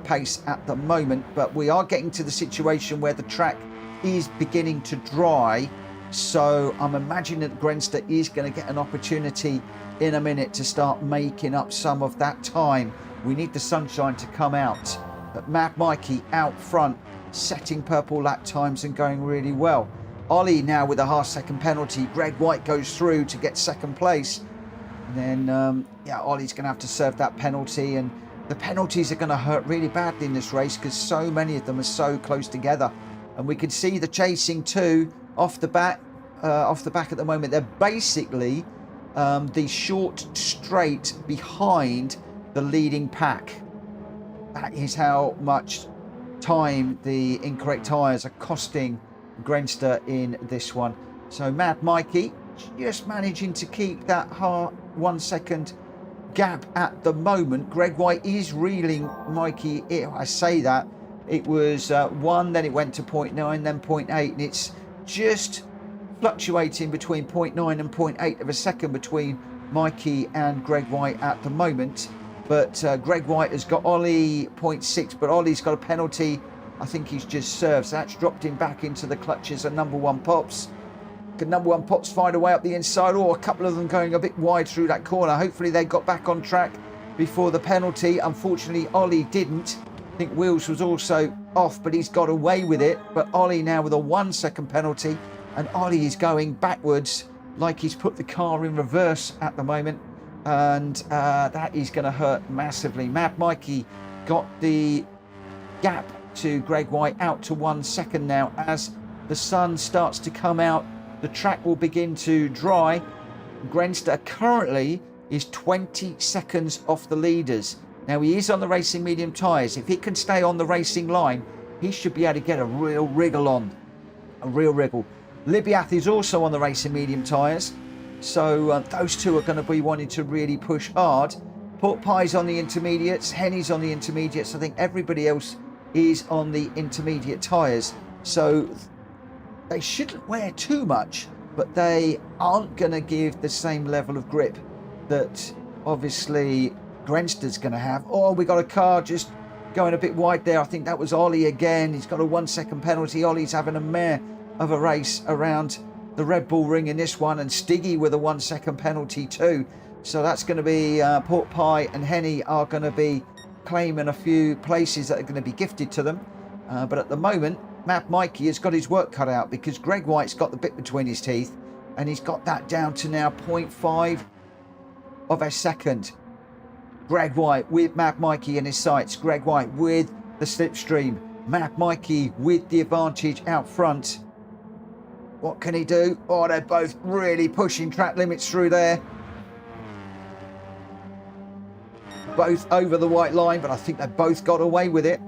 pace at the moment, but we are getting to the situation where the track is beginning to dry, so I'm imagining that Grenster is going to get an opportunity in a minute to start making up some of that time. We need the sunshine to come out. But Mad Mikey out front, setting purple lap times and going really well. Ollie now with a half-second penalty. Greg White goes through to get second place. And then, yeah, Ollie's going to have to serve that penalty. And the penalties are going to hurt really badly in this race because so many of them are so close together. And we can see the chasing too off the back at the moment. They're basically the short straight behind the leading pack. That is how much time the incorrect tyres are costing Grenster in this one. So Mad Mikey just managing to keep that 1 second gap at the moment. Greg White is reeling Mikey. I say that it was 1, then it went to 0.9, then 0.8, and it's just fluctuating between 0.9 and 0.8 of a second between Mikey and Greg White at the moment. But Greg White has got Ollie 0.6, but Ollie's got a penalty. I think he's just served. So that's dropped him back into the clutches of number one pops. Can number one pops find a way up the inside? Or a couple of them going a bit wide through that corner. Hopefully they got back on track before the penalty. Unfortunately, Ollie didn't. I think Wheels was also off, but he's got away with it. But Ollie now with a 1 second penalty. And Ollie is going backwards like he's put the car in reverse at the moment. And that is going to hurt massively. Mad Mikey got the gap to Greg White out to 1 second now. As the sun starts to come out, the track will begin to dry. Grenster currently is 20 seconds off the leaders. Now he is on the racing medium tyres. If he can stay on the racing line, he should be able to get a real wriggle on. A real wriggle. Libiath is also on the racing medium tyres. So those two are going to be wanting to really push hard. Pork Pie's on the intermediates. Henny's on the intermediates. I think everybody else is on the intermediate tyres. So they shouldn't wear too much, but they aren't going to give the same level of grip that obviously Grenster's going to have. Oh, we got a car just going a bit wide there. I think that was Ollie again. He's got a 1 second penalty. Ollie's having a mare of a race around the Red Bull ring in this one, and Stiggy with a 1 second penalty too. So that's going to be Port Pie and Henny are going to be claiming a few places that are going to be gifted to them. But at the moment, Mad Mikey has got his work cut out because Gr.x got the bit between his teeth, and he's got that down to now 0.5 of a second. Gr.x with Mad Mikey in his sights. Gr.x with the slipstream. Mad Mikey with the advantage out front. What can he do? Oh, they're both really pushing track limits through there. Both over the white line, but I think they both got away with it.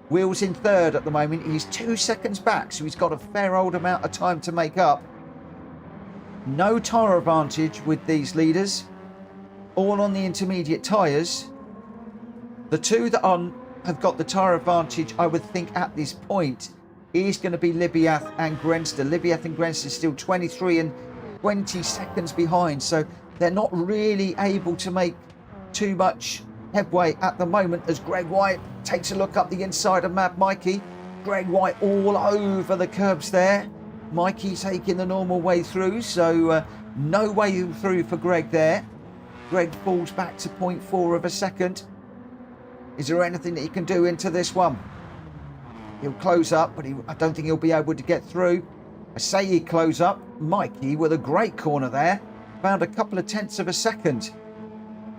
Wheels in third at the moment. He's 2 seconds back, so he's got a fair old amount of time to make up. No tyre advantage with these leaders. All on the intermediate tyres. The two that have got the tyre advantage, I would think at this point, is going to be Libiath and Grenster. Libiath and Grenster still 23 and 20 seconds behind, so they're not really able to make too much headway at the moment as Gr.x takes a look up the inside of Mad Mikey. Gr.x all over the curbs there. Mikey taking the normal way through, so no way through for Greg there. Greg falls back to 0.4 of a second. Is there anything that he can do into this one? He'll close up, but I don't think he'll be able to get through. I say he close up. Mikey with a great corner there. Found a couple of tenths of a second.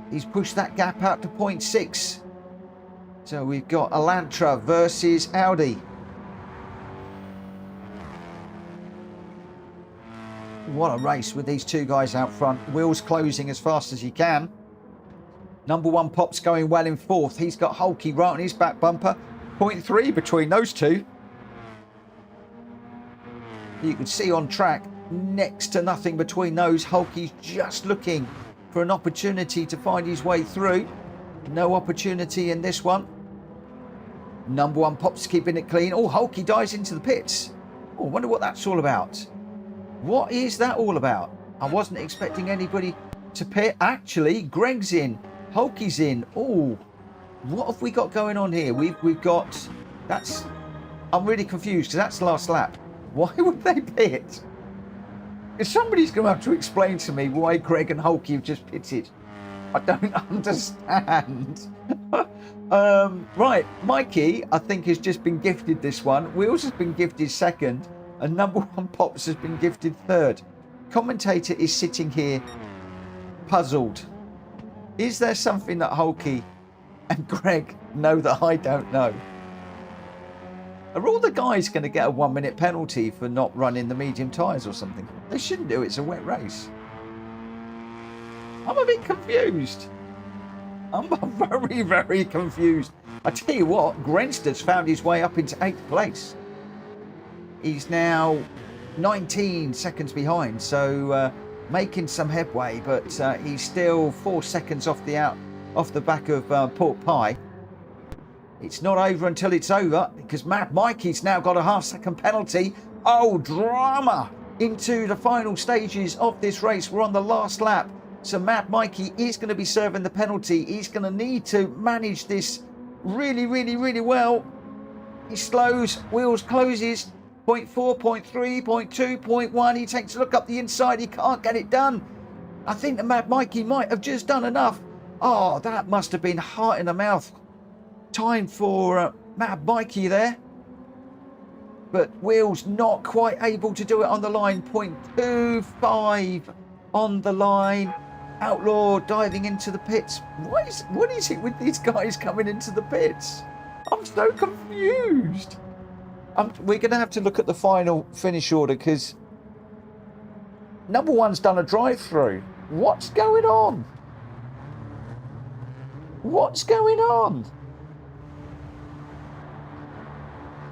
He's pushed that gap out to 0.6. So we've got Elantra versus Audi. What a race with these two guys out front. Wheels closing as fast as he can. Number one Pop's going well in fourth. He's got Hulky right on his back bumper. 0.3 between those two. You can see on track next to nothing between those. Hulky's just looking for an opportunity to find his way through. No opportunity in this one. Number one Pop's keeping it clean. Oh, Hulky dives into the pits. Oh, I wonder what that's all about. What is that all about? I wasn't expecting anybody to pit. Actually, Greg's in. Hulky's in. Oh, what have we got going on here? We've got... That's... I'm really confused because that's the last lap. Why would they pit? If somebody's going to have to explain to me why Greg and Hulky have just pitted. I don't understand. Right, Mikey, I think, has just been gifted this one. Wheels has been gifted second. And number one Pops has been gifted third. Commentator is sitting here puzzled. Is there something that Hulky and Greg know that I don't know? Are all the guys going to get a 1 minute penalty for not running the medium tyres or something? They shouldn't do. It's a wet race. I'm a bit confused. I'm very, very confused. I tell you what, Grenster's found his way up into 8th place. He's now 19 seconds behind, so making some headway, but he's still 4 seconds off the back of Port Pie. It's not over until it's over because Mad Mikey's now got a half-second penalty. Oh, drama into the final stages of this race. We're on the last lap. So Mad Mikey is going to be serving the penalty. He's going to need to manage this really, really, really well. He slows, wheels closes, 0.4, 0.3, 0.2, 0.1. He takes a look up the inside. He can't get it done. I think the Mad Mikey might have just done enough. Oh, that must have been heart in the mouth time for Mad Mikey there. But Wheels not quite able to do it on the line. 0.25 on the line. Outlaw diving into the pits. What is it with these guys coming into the pits? I'm so confused. We're going to have to look at the final finish order because number one's done a drive-through. What's going on? What's going on?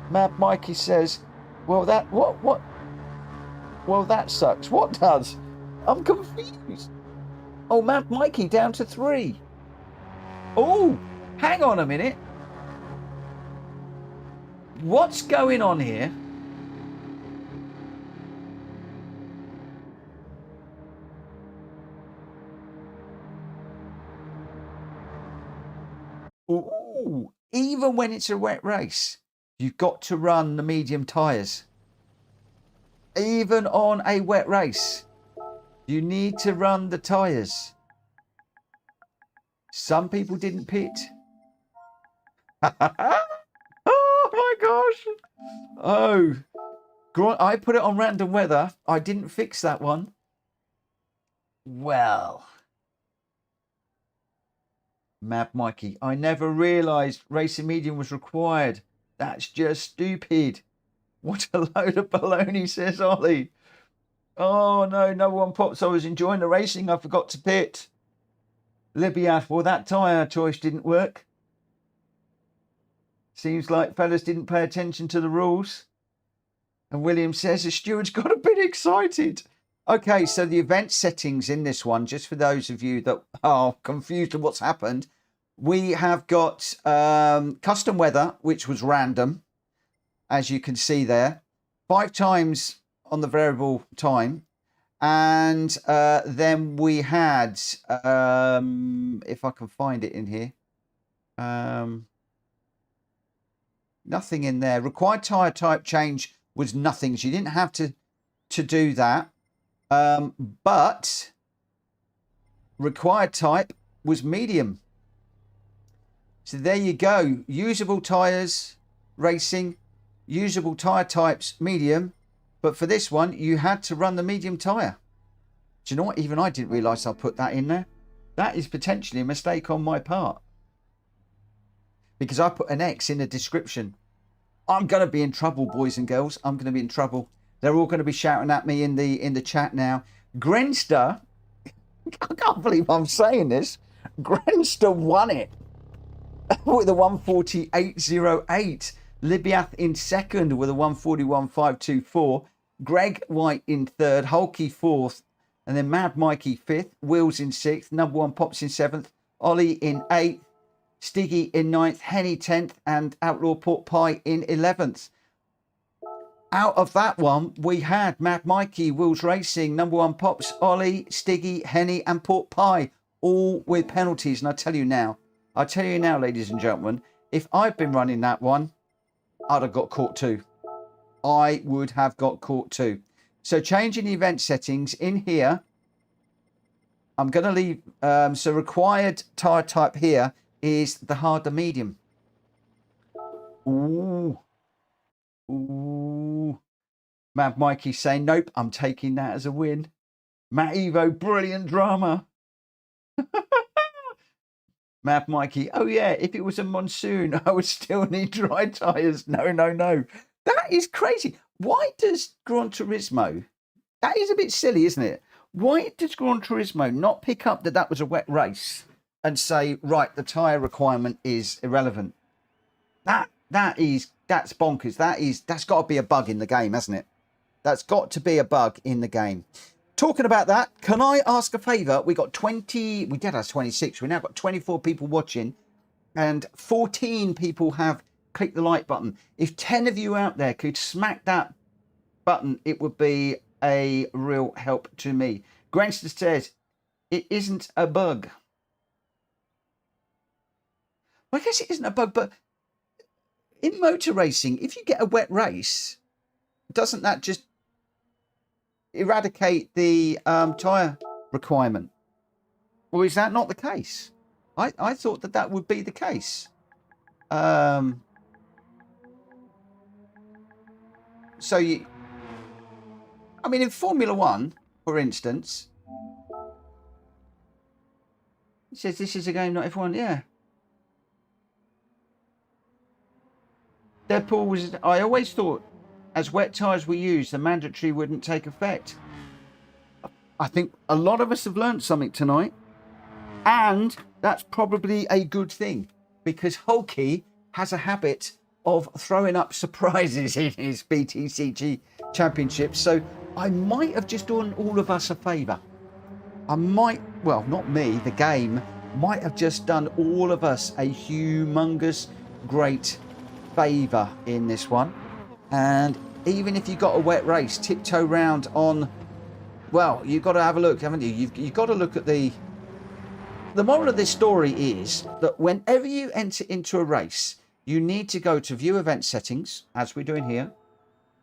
Mad Mikey says, well, well, that sucks. What does? I'm confused. Oh, Mad Mikey down to 3. Oh, hang on a minute. What's going on here? Ooh, even when it's a wet race, you've got to run the medium tyres. Even on a wet race, you need to run the tyres. Some people didn't pit. Oh my gosh. Oh, I put it on random weather. I didn't fix that one. Well, Mad Mikey, I never realised racing medium was required. That's just stupid. What a load of baloney, says Ollie. Oh no, no one pops. I was enjoying the racing. I forgot to pit. Libya, well, that tyre choice didn't work. Seems like fellas didn't pay attention to the rules. And William says the steward's got a bit excited. Okay, so the event settings in this one, just for those of you that are confused of what's happened, we have got custom weather, which was random, as you can see there, 5 times on the variable time. And then we had, if I can find it in here, nothing in there. Required tyre type change was nothing. So you didn't have to do that. But required type was medium. So there you go. Usable tyres, racing, usable tyre types, medium. But for this one, you had to run the medium tyre. Do you know what? Even I didn't realise I put that in there. That is potentially a mistake on my part. Because I put an X in the description. I'm going to be in trouble, boys and girls. I'm going to be in trouble. They're all going to be shouting at me in the chat now. Grenster, I can't believe I'm saying this. Grenster won it with a 148.08. Libiath in second with a 141.524. Greg White in third. Hulky fourth. And then Mad Mikey fifth. Wills in sixth. Number one Pops in seventh. Ollie in eighth. Stiggy in ninth. Henny 10th. And Outlaw Pork Pie in 11th. Out of that one, we had Mad Mikey, Wills Racing, number one Pops, Ollie, Stiggy, Henny, and Pork Pie, all with penalties. And I tell you now, ladies and gentlemen, if I'd been running that one, I'd have got caught too. I would have got caught too. So changing the event settings in here, I'm going to leave. So required tyre type here is the harder medium. Ooh. Ooh. Mad Mikey saying, nope, I'm taking that as a win. Matt Evo, brilliant drama. Mad Mikey, oh yeah, if it was a monsoon, I would still need dry tyres. No, no, no. That is crazy. Why does Gran Turismo, that is a bit silly, isn't it? Why does Gran Turismo not pick up that that was a wet race and say, right, the tyre requirement is irrelevant? That's bonkers. That's got to be a bug in the game, hasn't it? That's got to be a bug in the game. Talking about that, can I ask a favour? We got 20, we did have 26. We now got 24 people watching and 14 people have clicked the like button. If 10 of you out there could smack that button, it would be a real help to me. Granster says, it isn't a bug. Well, I guess it isn't a bug, but in motor racing, if you get a wet race, doesn't that just eradicate the tyre requirement? Or is that not the case? I thought that that would be the case. So you, I mean, in Formula One, for instance, it says this is a game not everyone, yeah. Deadpool was, I always thought as wet tyres were used, the mandatory wouldn't take effect. I think a lot of us have learned something tonight. And that's probably a good thing because Hulky has a habit of throwing up surprises in his BTCC Championships. So I might have just done all of us a favour. I might, well, not me, the game might have just done all of us a humongous, great favour in this one. And even if you got a wet race, tiptoe round on, well, you've got to have a look, haven't you? You've got to look at the moral of this story is that whenever you enter into a race, you need to go to view event settings, as we're doing here.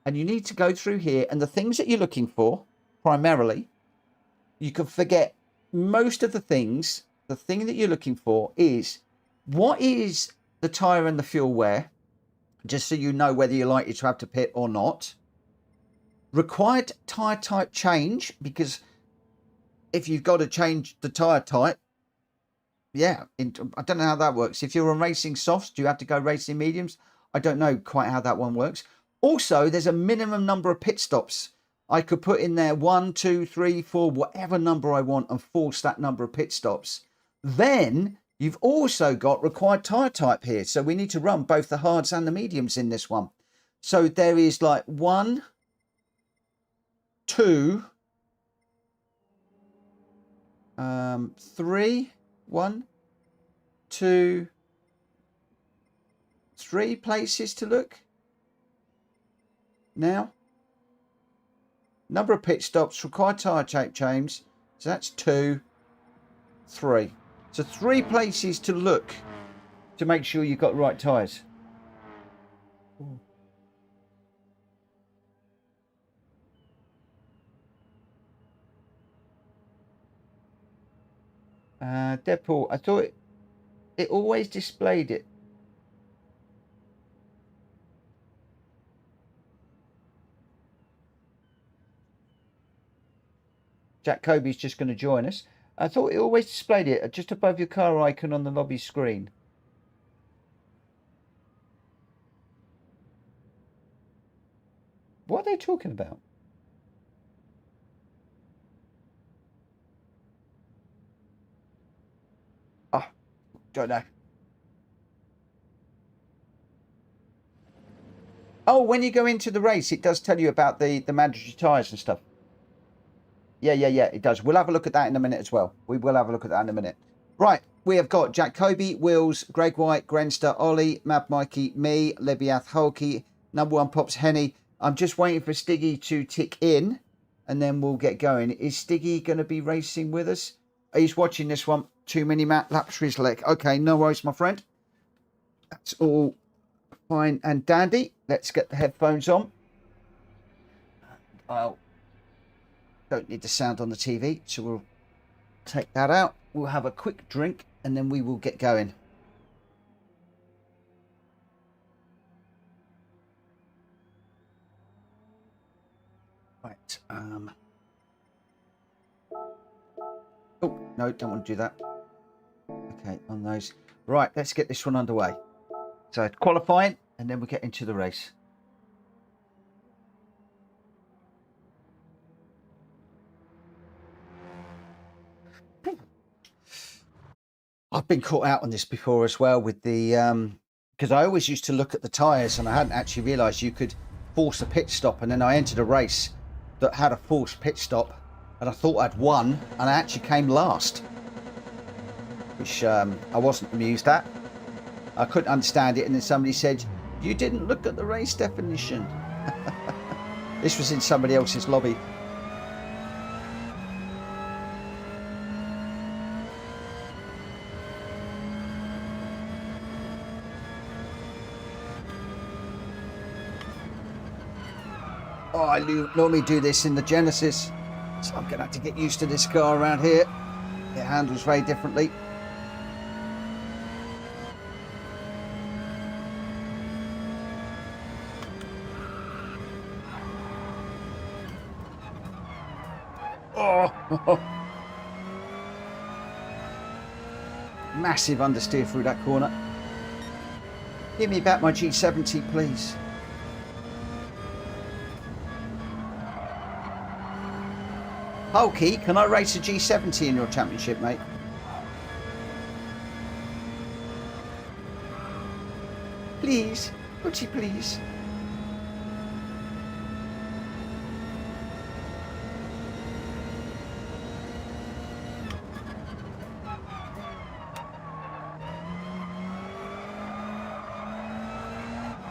And you need to go through here, and the things that you're looking for, primarily, you can forget most of the things. The thing that you're looking for is, what is the tyre and the fuel wear, just so you know whether you're likely to have to pit or not. Required tyre type change, because if you've got to change the tyre type, yeah, I don't know how that works. If you're on racing softs, do you have to go racing mediums? I don't know quite how that one works. Also, there's a minimum number of pit stops. I could put in there 1, 2, 3, 4, whatever number I want, and force that number of pit stops. Then you've also got required tyre type here. So we need to run both the hards and the mediums in this one. So there is like 1, 2, 3, 1, 2, 3 places to look. Now, number of pit stops, required tyre type change. So that's 2, 3. So 3 places to look to make sure you've got the right tyres. Deadpool, I thought it always displayed it. Jack Kobe's just going to join us. I thought it always displayed it just above your car icon on the lobby screen. What are they talking about? Oh, don't know. Oh, when you go into the race, it does tell you about the mandatory tyres and stuff. Yeah, it does. We'll have a look at that in a minute as well. We will have a look at that in a minute. Right, we have got Jack Kobe, Wills, Greg White, Grenster, Ollie, Mad Mikey, me, Lebiath, Hulky, number 1 Pops, Henny. I'm just waiting for Stiggy to tick in, and then we'll get going. Is Stiggy going to be racing with us? He's watching this one. Too many laps for his leg. Okay, no worries, my friend. That's all fine and dandy. Let's get the headphones on. I'll don't need the sound on the TV, so we'll take that out. We'll have a quick drink and then we will get going. Right. Oh, no, don't want to do that. Okay, on those. Right, let's get this one underway. So qualifying, and then we'll get into the race. I've been caught out on this before as well with the because I always used to look at the tyres and I hadn't actually realised you could force a pit stop, and then I entered a race that had a forced pit stop and I thought I'd won and I actually came last, which I wasn't amused at. I couldn't understand it, and then somebody said, "You didn't look at the race definition." This was in somebody else's lobby. Oh, I normally do this in the Genesis, so I'm going to have to get used to this car around here. It handles very differently. Oh! Massive understeer through that corner. Give me back my G70, please. Hulky, can I race a G70 in your championship, mate? Please, would you please?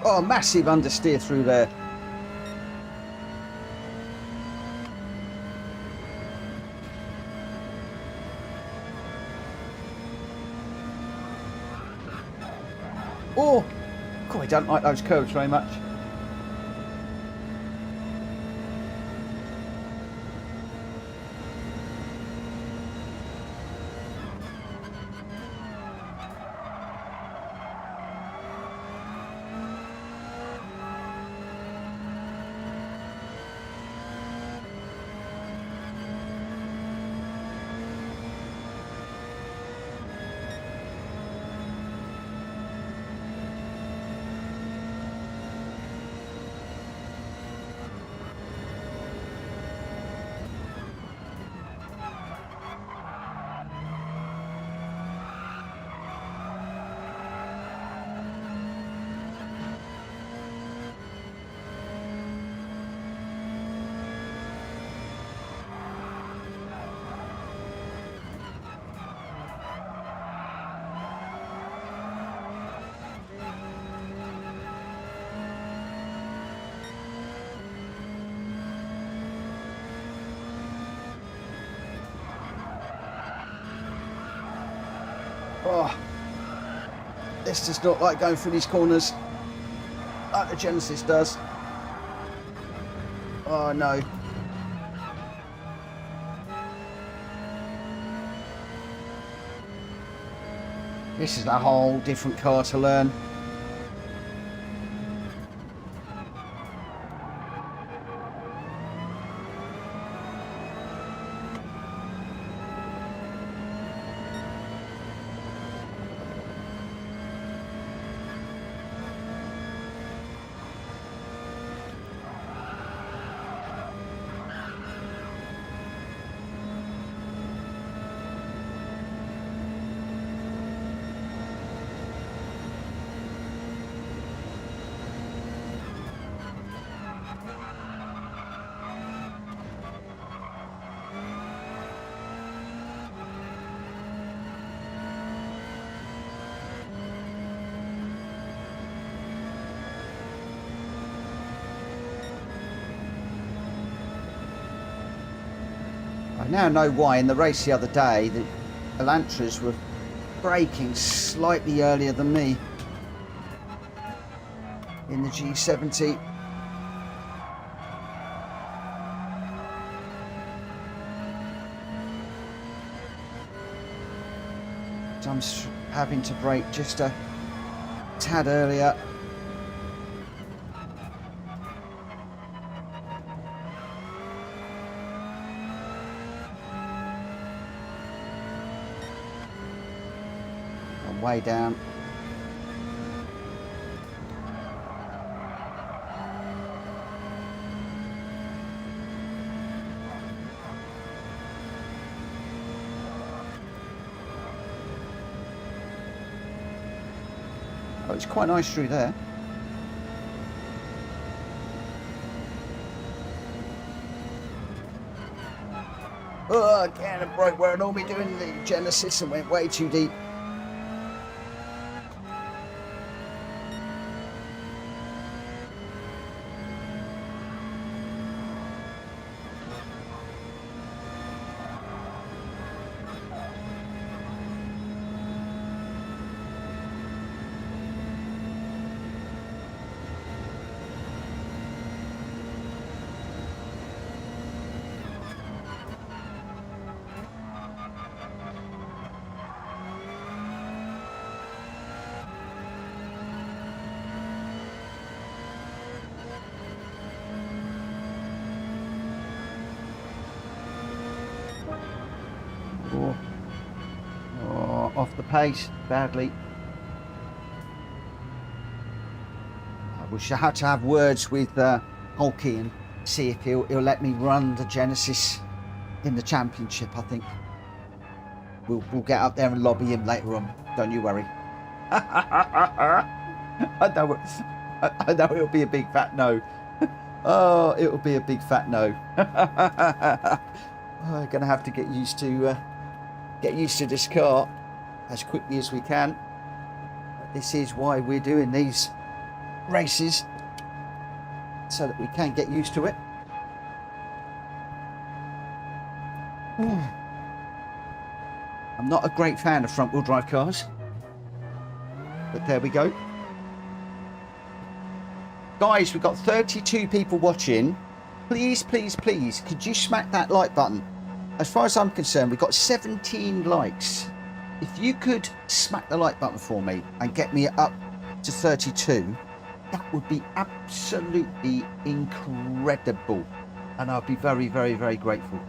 Oh, massive understeer through there. Oh, God, I don't like those curves very much. Oh, this does not like going through these corners like the Genesis does. Oh no. This is a whole different car to learn. I now know why in the race the other day the Elantras were braking slightly earlier than me in the G70. So I'm having to brake just a tad earlier. Way down. Oh, it's quite nice through there. Oh, again, I broke where I'd normally doing the Genesis and went way too deep. Oh, off the pace badly. I wish I had to have words with Hulky and see if he'll let me run the Genesis in the championship. I think we'll get up there and lobby him later on. Don't you worry. I know it'll be a big fat no. Oh, it'll be a big fat no. We're gonna have to get used to this car as quickly as we can. This is why we're doing these races, so that we can get used to it. I'm not a great fan of front wheel drive cars, but there we go. Guys, we've got 32 people watching. Please, please, please, could you smack that like button? As far as I'm concerned, we've got 17 likes. If you could smack the like button for me and get me up to 32, that would be absolutely incredible. And I'll be very, very, very grateful.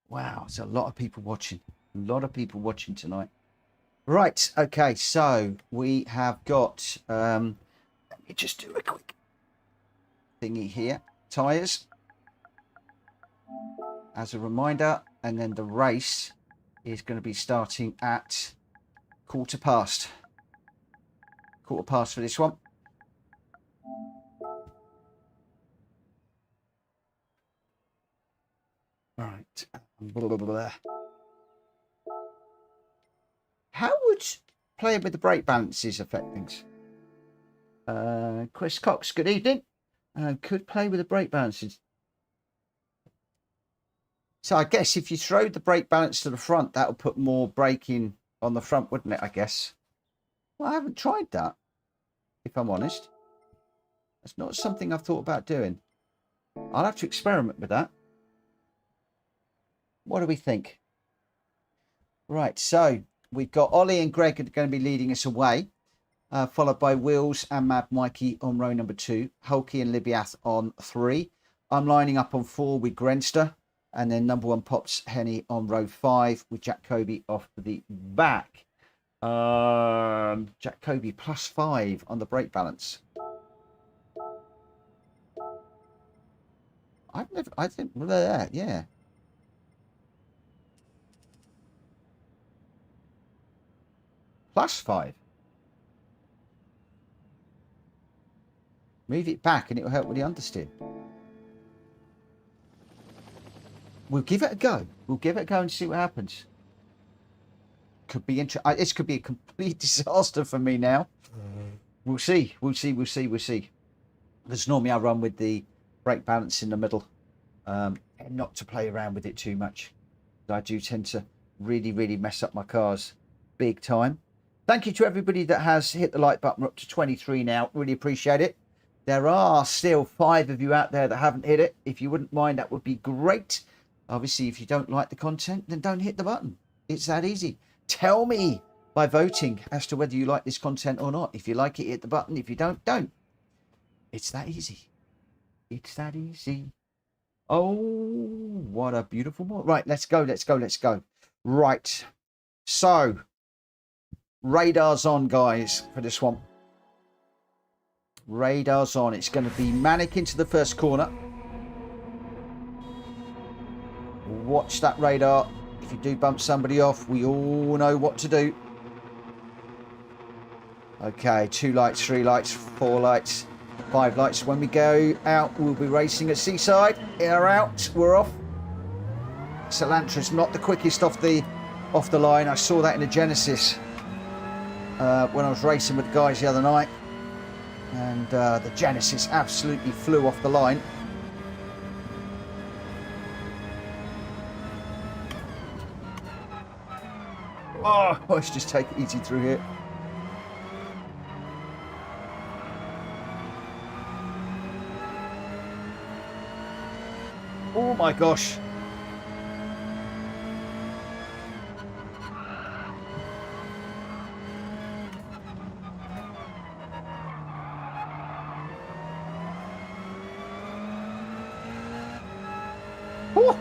Wow, it's a lot of people watching. A lot of people watching tonight. Right, okay, so we have got, let me just do a quick thingy here. Tyres, as a reminder, and then the race is going to be starting at quarter past for this one. Right. Blah, blah, blah. How would playing with the brake balances affect things? Chris Cox, good evening. and could play with the brake balances. So I guess if you throw the brake balance to the front, that will put more braking on the front, wouldn't it? I guess. Well, I haven't tried that, if I'm honest. It's not something I've thought about doing. I'll have to experiment with that. What do we think? Right, so we've got Ollie and Greg are going to be leading us away, followed by Wills and Mad Mikey on row number 2, Hulky and Libiath on 3. I'm lining up on 4 with Grenster, and then number 1 Pops Henny on row 5 with Jack Kobe off the back. Jack Kobe +5 on the brake balance. I think, yeah. +5. Move it back and it will help with the understeer. We'll give it a go. We'll give it a go and see what happens. Could be interesting. This could be a complete disaster for me now. We'll see. We'll see. Because normally I run with the brake balance in the middle, and not to play around with it too much. I do tend to really mess up my cars big time. Thank you to everybody that has hit the like button. We're up to 23 now. Really appreciate it. There are still 5 of you out there that haven't hit it. If you wouldn't mind, that would be great. Obviously, if you don't like the content, then don't hit the button. It's that easy. Tell me by voting as to whether you like this content or not. If you like it, hit the button. If you don't, don't. It's that easy. It's that easy. Oh, what a beautiful morning. Right, let's go. Right. So, radar's on, guys, for this one. Radar's on. It's going to be manic into the first corner. Watch that radar. If you do bump somebody off, we all know what to do. Okay, 2 lights, 3 lights, 4 lights, 5 lights. When we go out, we'll be racing at Seaside. In or out, we're off. Elantra's not the quickest off the line. I saw that in the Genesis when I was racing with the guys the other night. And the Genesis absolutely flew off the line. Oh, let's just take it easy through here. Oh my gosh. Oh.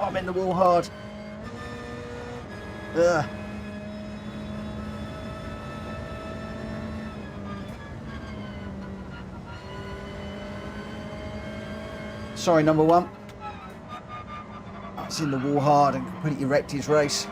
I'm in the wall hard. Ugh. Sorry, number 1. I was in the wall hard and completely wrecked his race.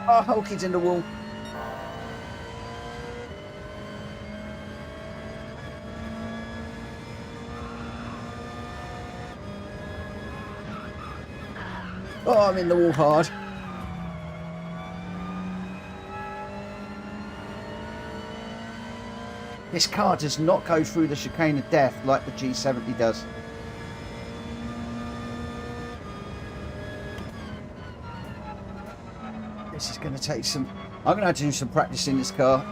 Oh, Hulky's in the wall. Oh, I'm in the wall hard. This car does not go through the chicane of death like the G70 does. This is going to take some... I'm going to have to do some practice in this car.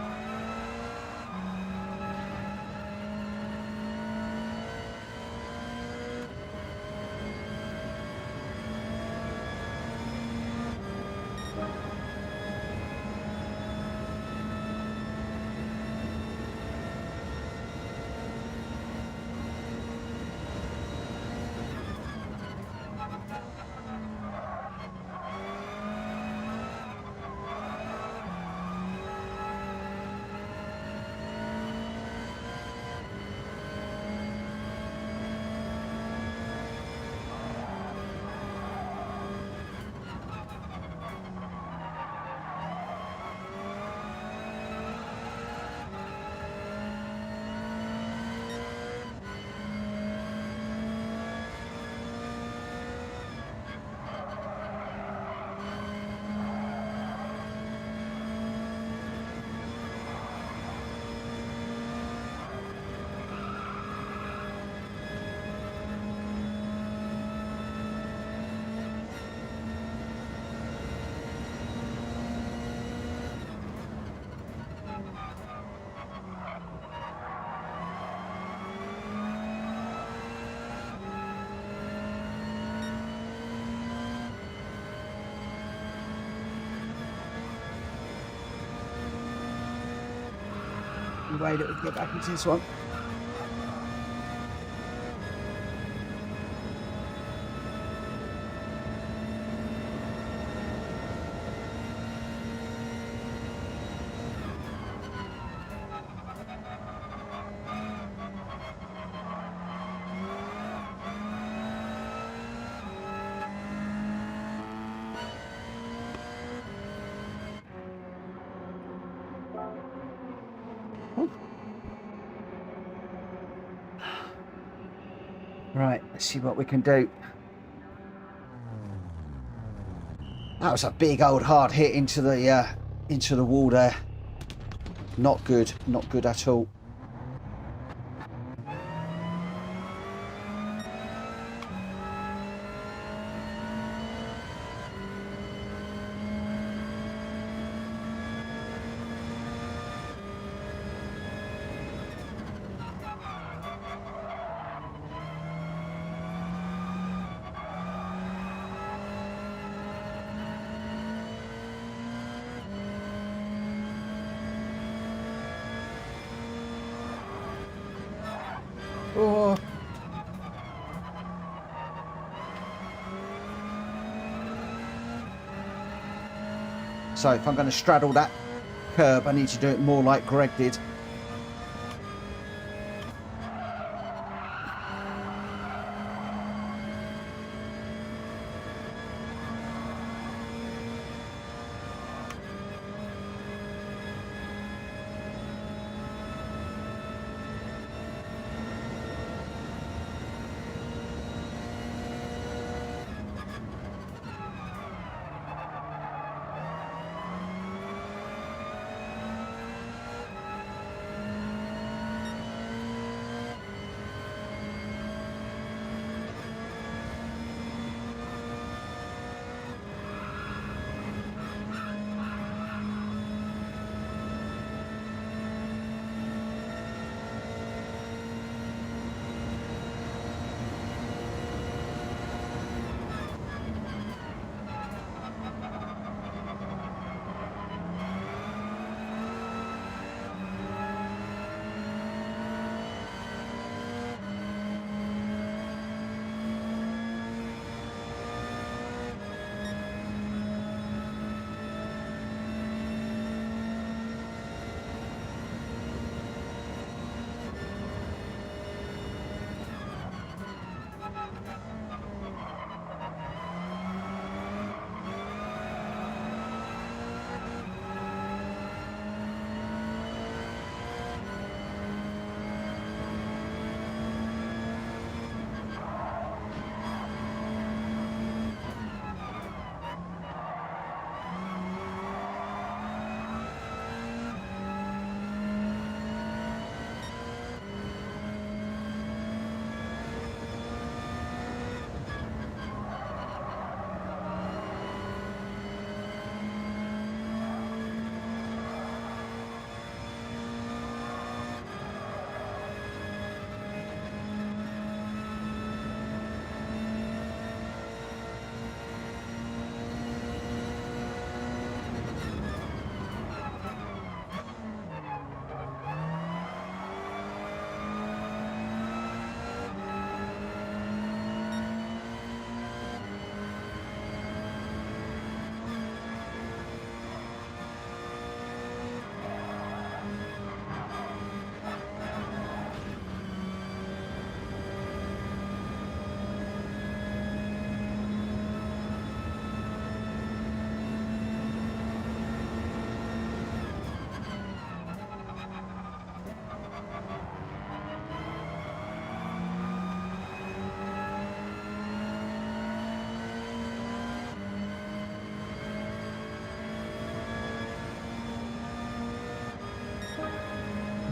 Way that we can get back into this one. Right, let's see what we can do. That was a big old hard hit into the wall there. Not good at all. Oh. So if I'm going to straddle that curb, I need to do it more like Greg did.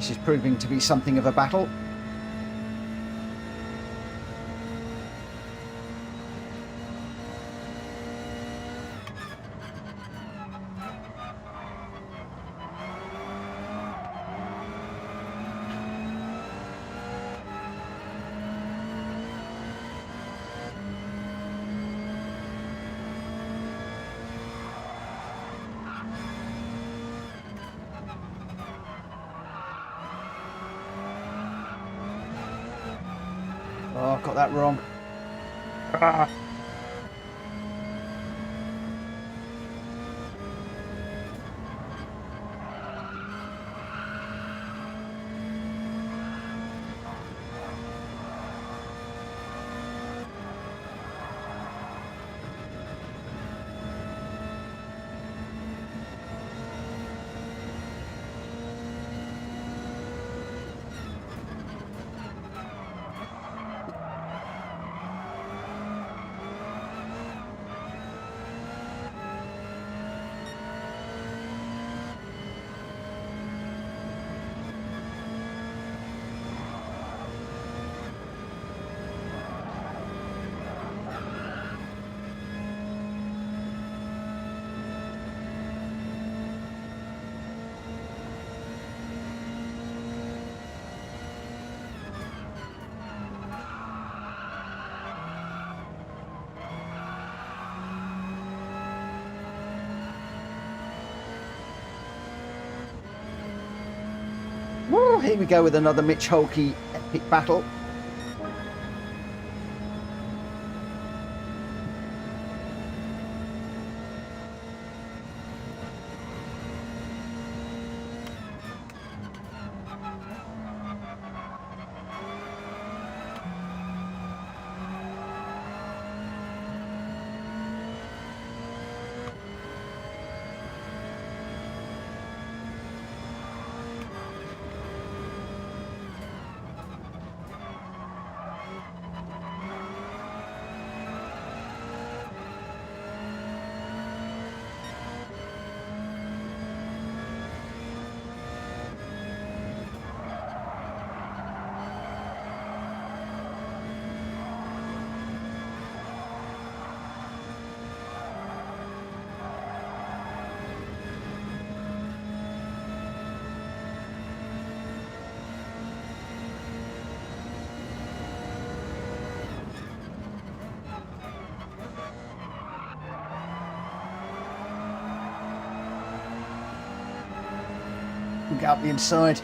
This is proving to be something of a battle. Oh, I got that wrong. Ah. Well, here we go with another Mitch Hulky epic battle. We'll get up the inside.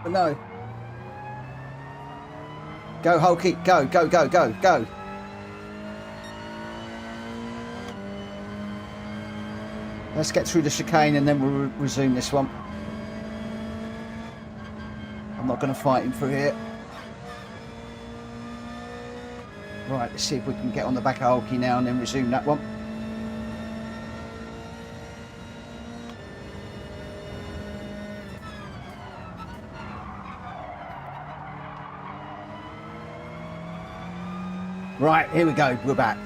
But no. Go, Hulky. Go, go, go, go, go. Let's get through the chicane and then we'll resume this one. I'm not not going to fight him through here. Right, let's see if we can get on the back of Hulky now and then resume that one. Right, here we go, we're back.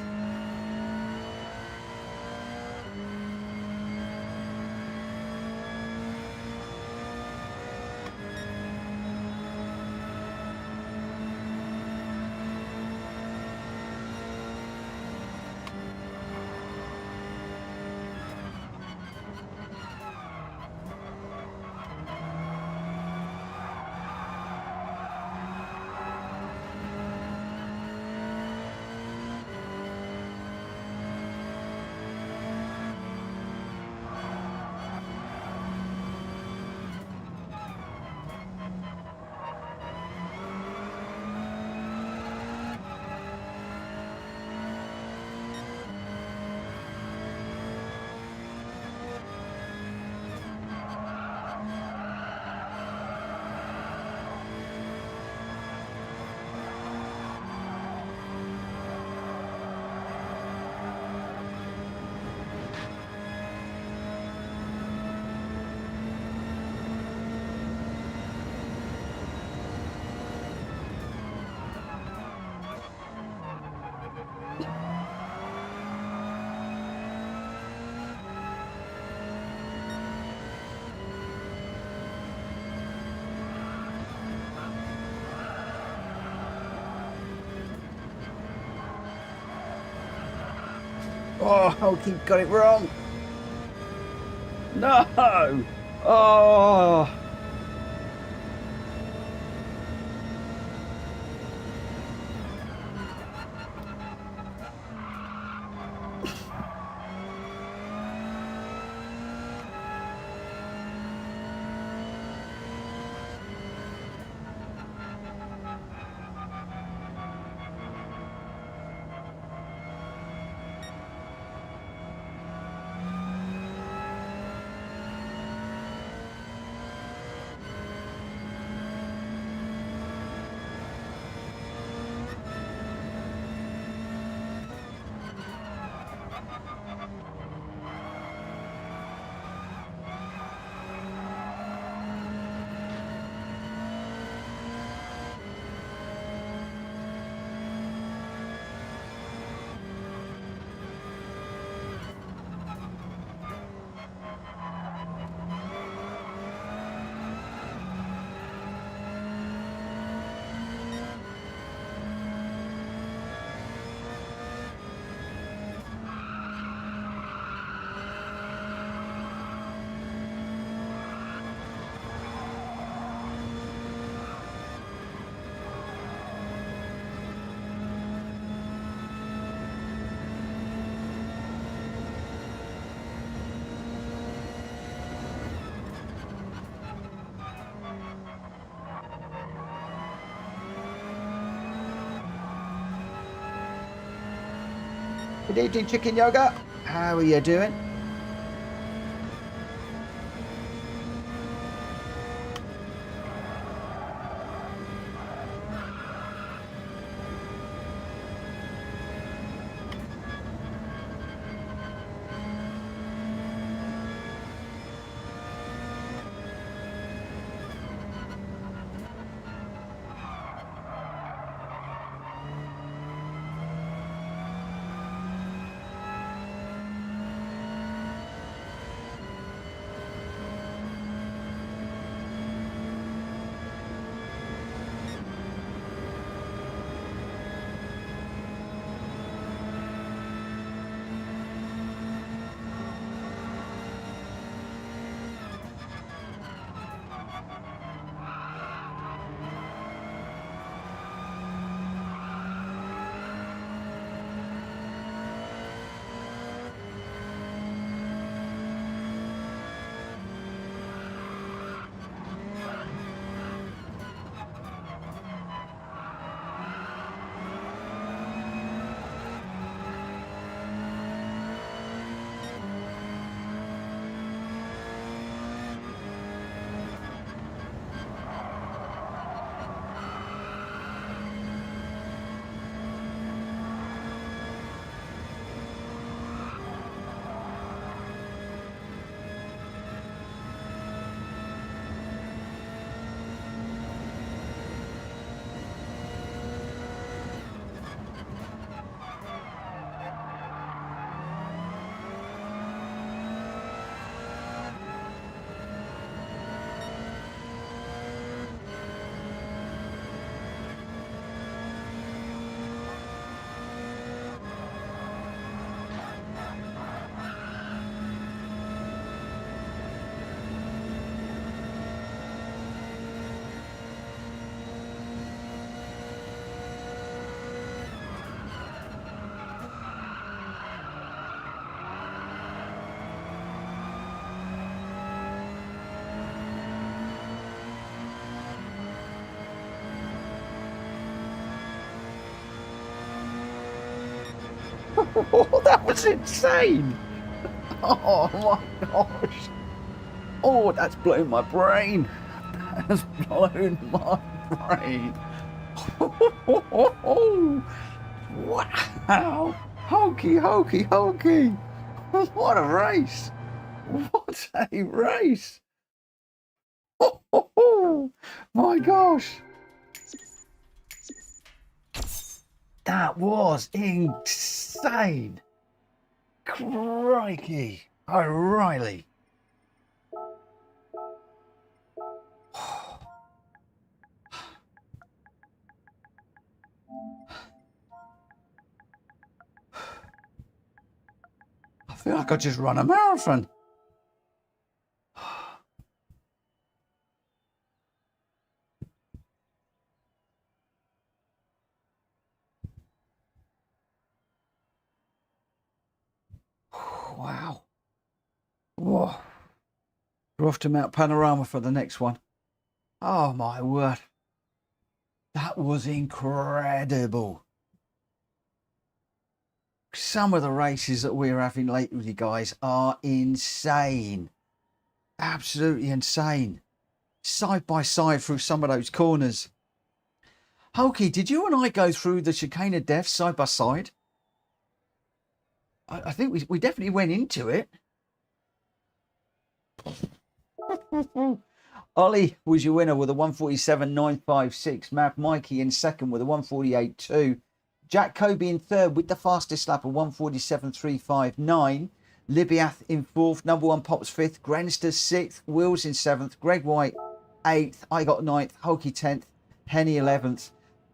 Oh, Hulky got it wrong. No. Oh. Good evening, Chicken Yoga. How are you doing? That was insane. Oh my gosh. Oh, that's blown my brain. That's blown my brain. Wow. Hulky, hulky, hulky. What a race. What a race. My gosh. That was insane. Crikey. O'Reilly. I feel like I just run a marathon. Wow. Whoa. We're off to Mount Panorama for the next one. Oh my word. That was incredible. Some of the races that we're having lately, you guys, are insane. Absolutely insane. Side by side through some of those corners. Hulky, did you and I go through the chicane of death side by side? I think we definitely went into it. Ollie was your winner with a 147.956. Matt Mikey in second with a 148.2. Jack Kobe in third with the fastest lap of 147.359. Libiath in fourth. Number one Pops fifth. Grenster sixth. Wills in seventh. Greg White eighth. I got ninth. Hulky 10th. Henny 11th.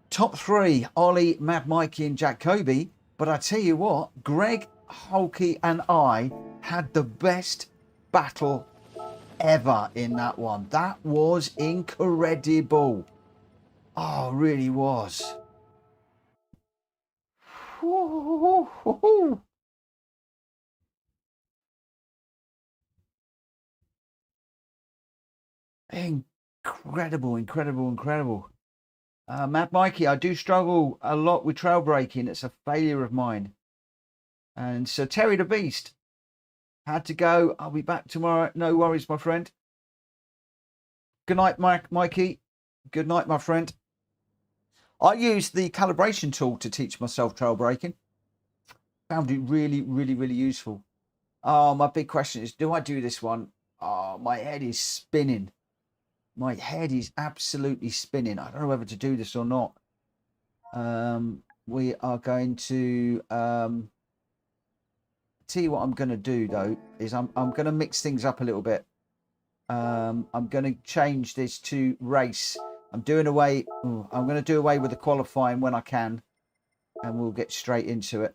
Top three, Ollie, Mad Mikey and Jack Kobe. But I tell you what, Greg, Hulky and I had the best battle ever in that one. That was incredible. Oh, really was. Incredible, incredible, incredible. Mad Mikey, I do struggle a lot with trail braking. It's a failure of mine. And so Terry the Beast had to go. I'll be back tomorrow. No worries, my friend. Good night, Mikey. Good night, my friend. I used the calibration tool to teach myself trail braking. Found it really, really, really useful. Oh, my big question is, do I do this one? Oh, my head is spinning. My head is absolutely spinning. I don't know whether to do this or not. We are going to tell you what I'm going to do though is I'm going to mix things up a little bit. I'm going to change this to race. I'm going to do away with the qualifying when I can, and we'll get straight into it.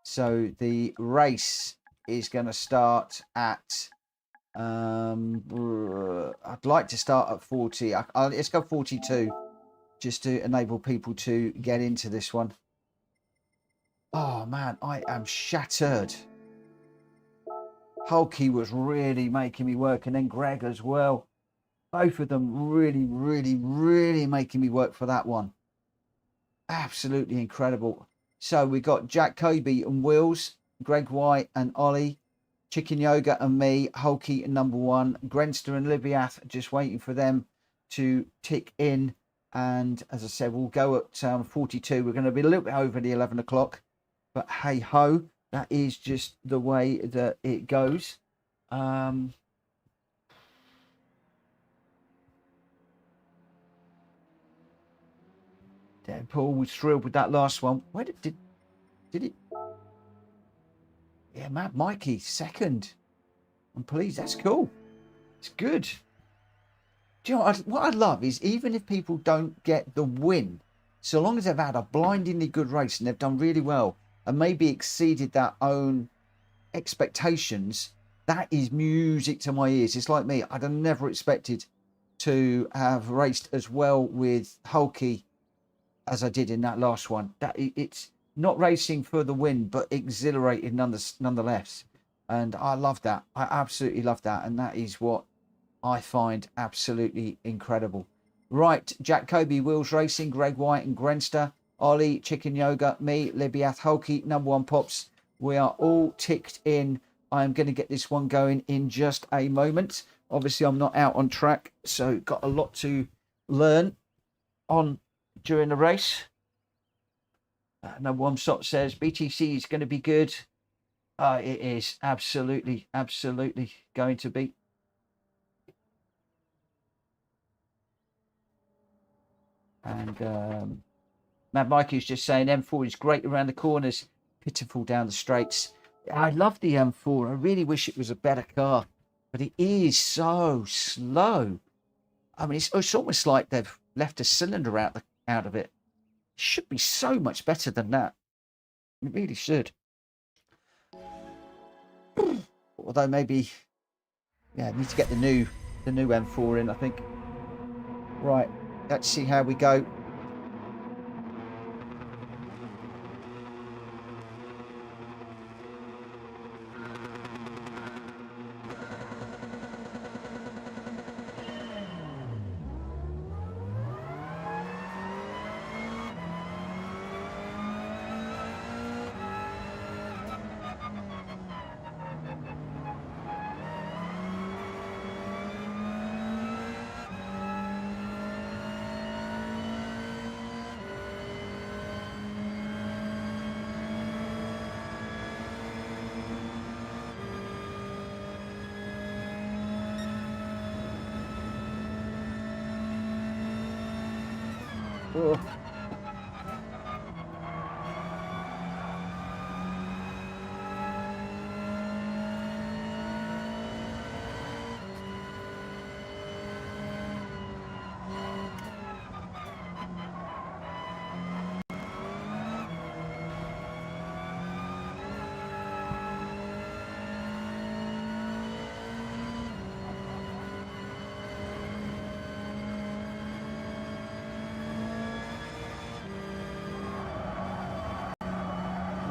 So the race is going to start at I'd like to start at 40. Let's go 42 just to enable people to get into this one. Oh man, I am shattered. Hulky was really making me work, and then Greg as well. Both of them really, really, really making me work for that one. Absolutely incredible. So we got Jack Kobe and Wills, Greg White and Ollie, Chicken Yoga and me, Hulky and number one, Grenster and Libiath, just waiting for them to tick in. And as I said, we'll go at 42. We're going to be a little bit over the 11 o'clock, but hey ho, that is just the way that it goes. Deadpool was thrilled with that last one. Where did it? Yeah, Mad Mikey second. I'm pleased. That's cool. It's good. Do you know what I love is, even if people don't get the win, so long as they've had a blindingly good race and they've done really well and maybe exceeded their own expectations, that is music to my ears. It's like me. I'd have never expected to have raced as well with Hulky as I did in that last one. That it's not racing for the win, but exhilarating nonetheless. And I love that. I absolutely love that. And that is what I find absolutely incredible. Right, Jack Kobe, Wills Racing, Greg White and Grenster Ollie, Chicken Yoga, me, Libyath, Hulky, number one Pops. We are all ticked in. I'm going to get this one going in just a moment. Obviously, I'm not out on track, so got a lot to learn on during the race. Number one Stop says BTC is going to be good. It is absolutely going to be. And Mad Mikey is just saying M4 is great around the corners, pitiful down the straights. I love the M4. I really wish it was a better car, but it is so slow. I mean, it's almost like they've left a cylinder out of it. It should be so much better than that. It really should. Although maybe, yeah, need to get the new M4 in, I think. Right, let's see how we go. Oh.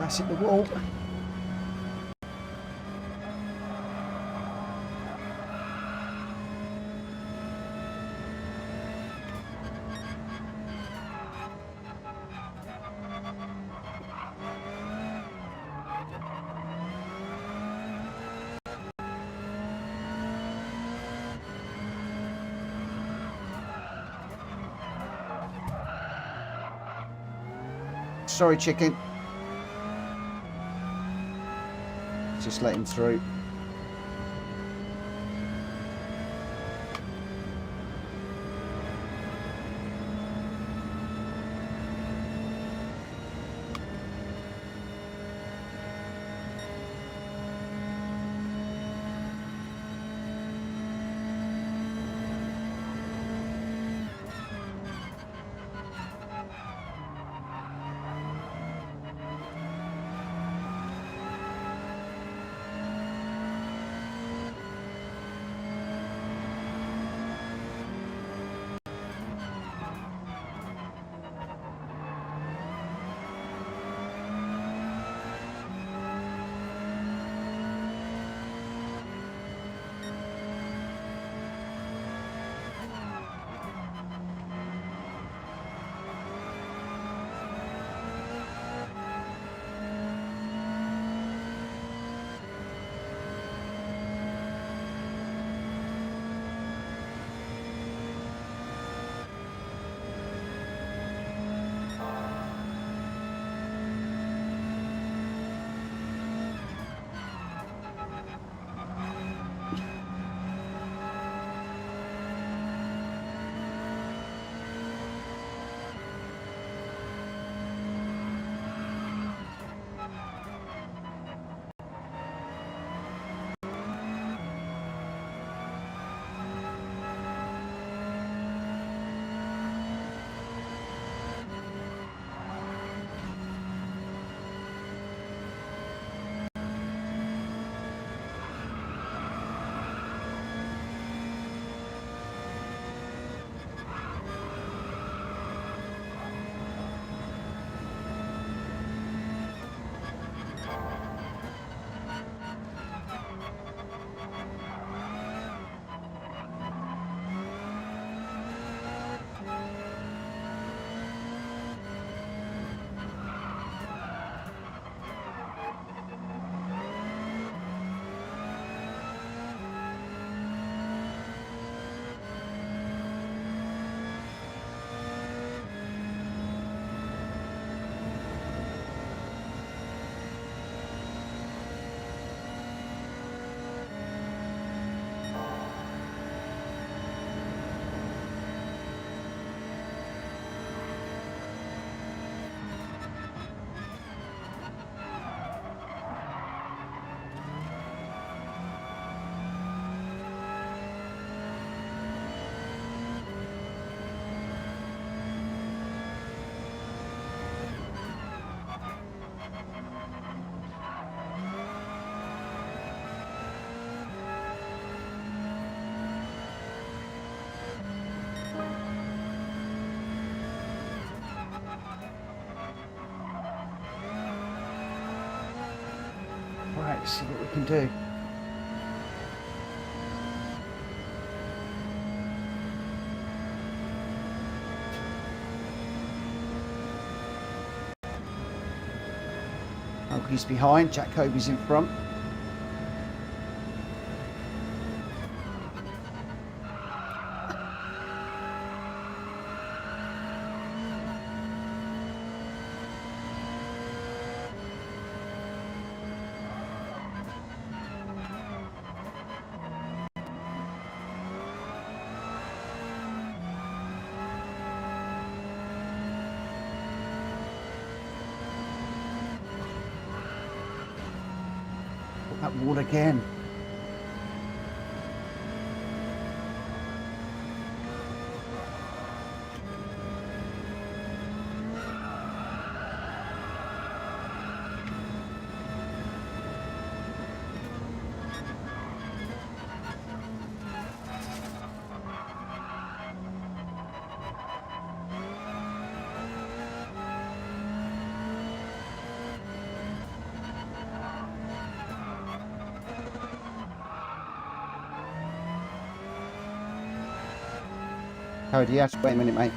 That's hit the wall. Sorry, chicken. Just let him through. Let's see what we can do. Hulky's behind, Jack Kobe's in front. That wall again. Cody, yes, wait a minute, mate.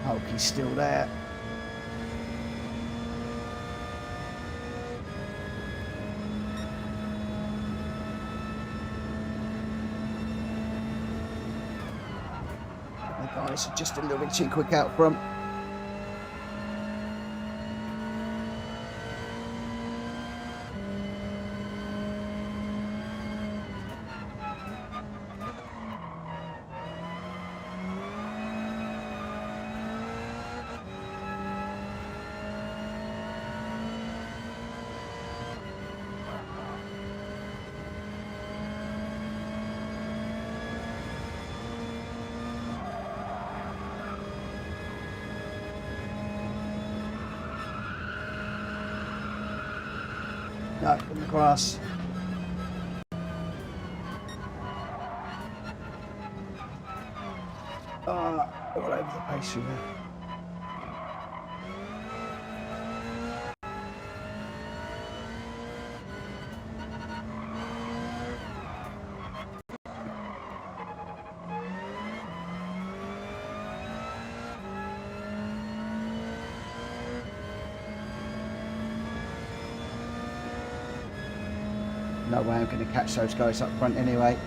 Hulky's still there. The guys are just a little bit too quick out front. No, in the grass. All over the place through there. No way I'm going to catch those guys up front anyway.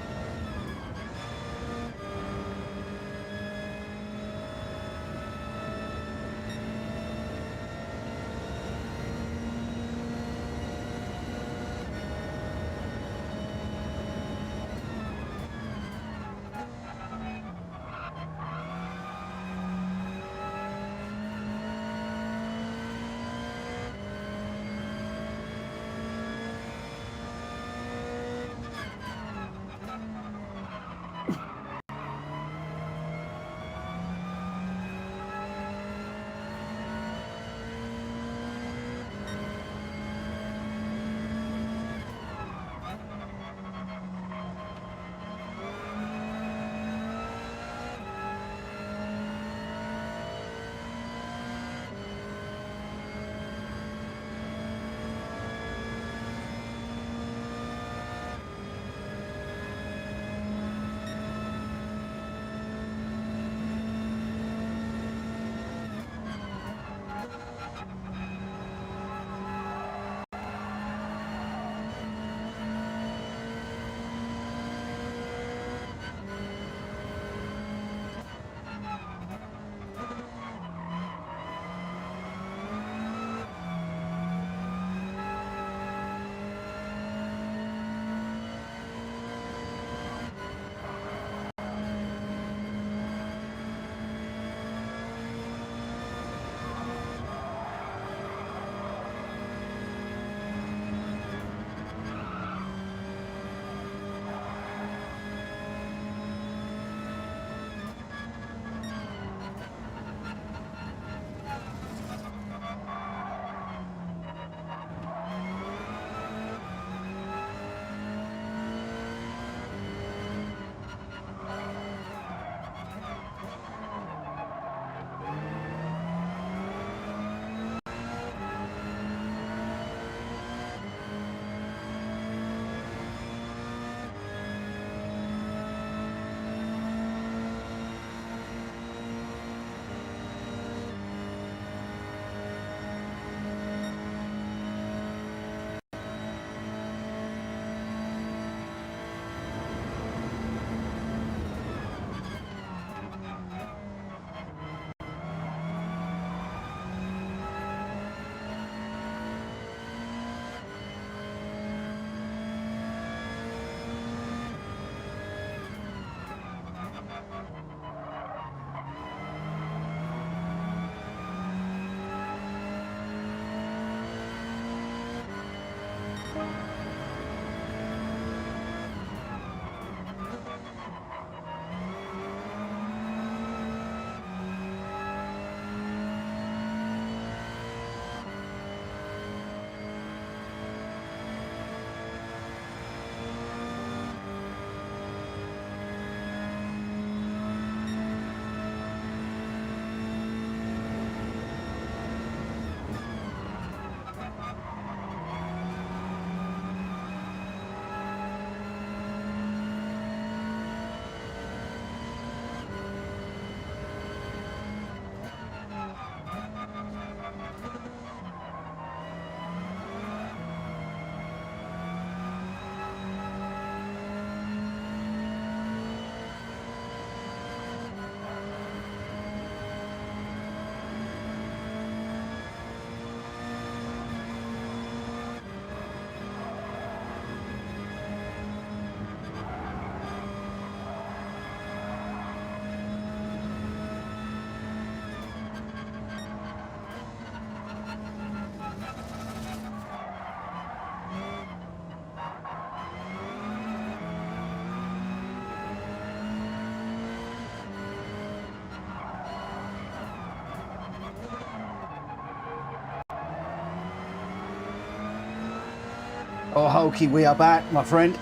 Oh, Hulky, we are back, my friend.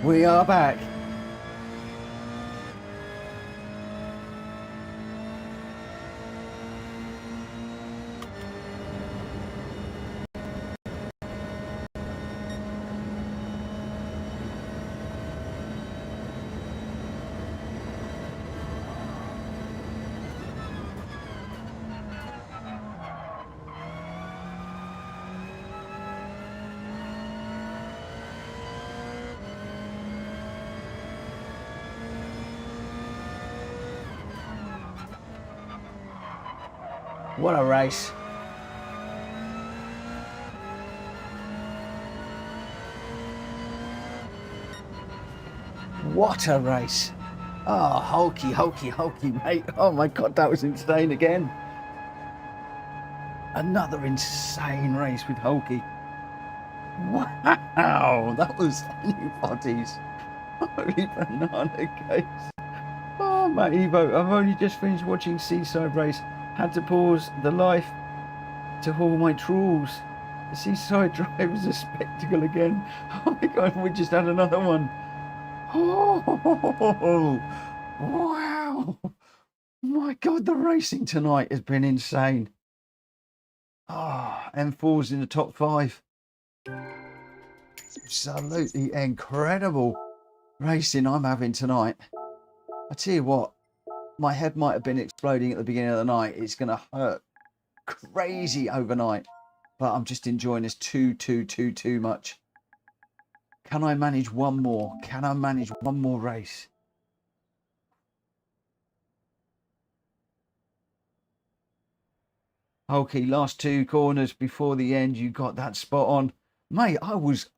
We are back. What a race. What a race. Oh, Hulky, mate. Oh my God, that was insane again. Another insane race with Hulky. Wow, that was anybody's. Holy banana case. Oh, my Evo, I've only just finished watching Seaside race. Had to pause the life to haul my trawls. The Seaside drive is a spectacle again. Oh my God, we just had another one. Oh, wow. My God, the racing tonight has been insane. M4's in the top 5. Absolutely incredible racing I'm having tonight. I tell you what, my head might have been exploding at the beginning of the night. It's going to hurt crazy overnight, but I'm just enjoying this too much. Can I manage one more? Can I manage one more race? Okay, last 2 corners before the end, you got that spot on. Mate, I was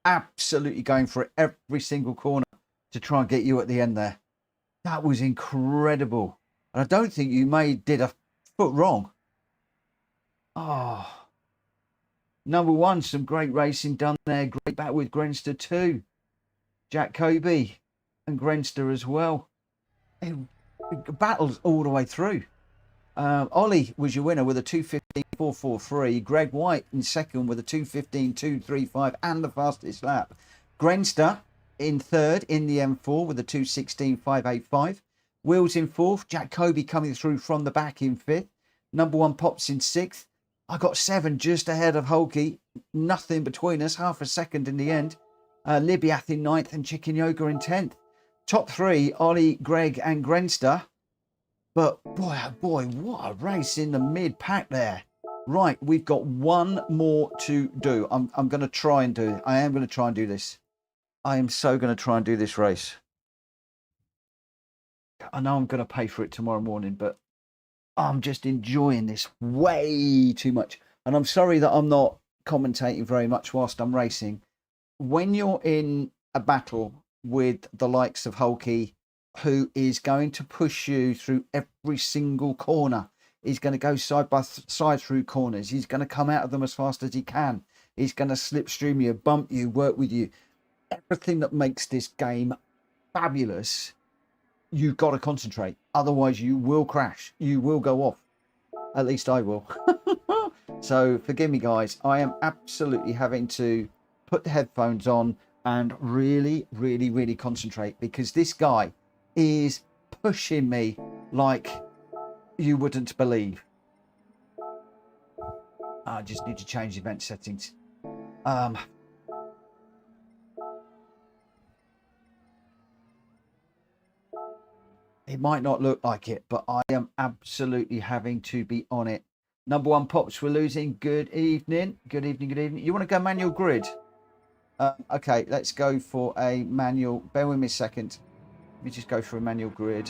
absolutely going for it every single corner to try and get you at the end there. That was incredible. And I don't think you did a foot wrong. Oh, number 1, some great racing done there. Great battle with Grenster too. Jack Kobe and Grenster as well. Battles all the way through. Ollie was your winner with a 2:15.443. Greg White in second with a 2:15.235 and the fastest lap. Grenster in third in the M4 with a 2:16.585. Wills in fourth. Jack Kobe coming through from the back in fifth. Number 1 Pops in sixth. I got 7 just ahead of Hulky. Nothing between us. Half a second in the end. Libyath in 9th and Chicken Yoga in 10th. Top 3, Ollie, Greg and Grenster. But boy, oh boy, what a race in the mid-pack there. Right, we've got one more to do. I'm going to try and do it. I am going to try and do this. I am so going to try and do this race. I know I'm going to pay for it tomorrow morning, but I'm just enjoying this way too much. And I'm sorry that I'm not commentating very much whilst I'm racing. When you're in a battle with the likes of Hulky, who is going to push you through every single corner, he's going to go side by side through corners, he's going to come out of them as fast as he can, he's going to slipstream you, bump you, work with you, everything that makes this game fabulous. You've got to concentrate, otherwise you will crash, you will go off. At least I will. So forgive me guys, I am absolutely having to put the headphones on and really concentrate, because this guy is pushing me like you wouldn't believe. I just need to change event settings. It might not look like it, but I am absolutely having to be on it. Number 1 Pops, we're losing. Good evening. Good evening. You want to go manual grid? Okay, let's go for a manual. Bear with me a second. Let me just go for a manual grid.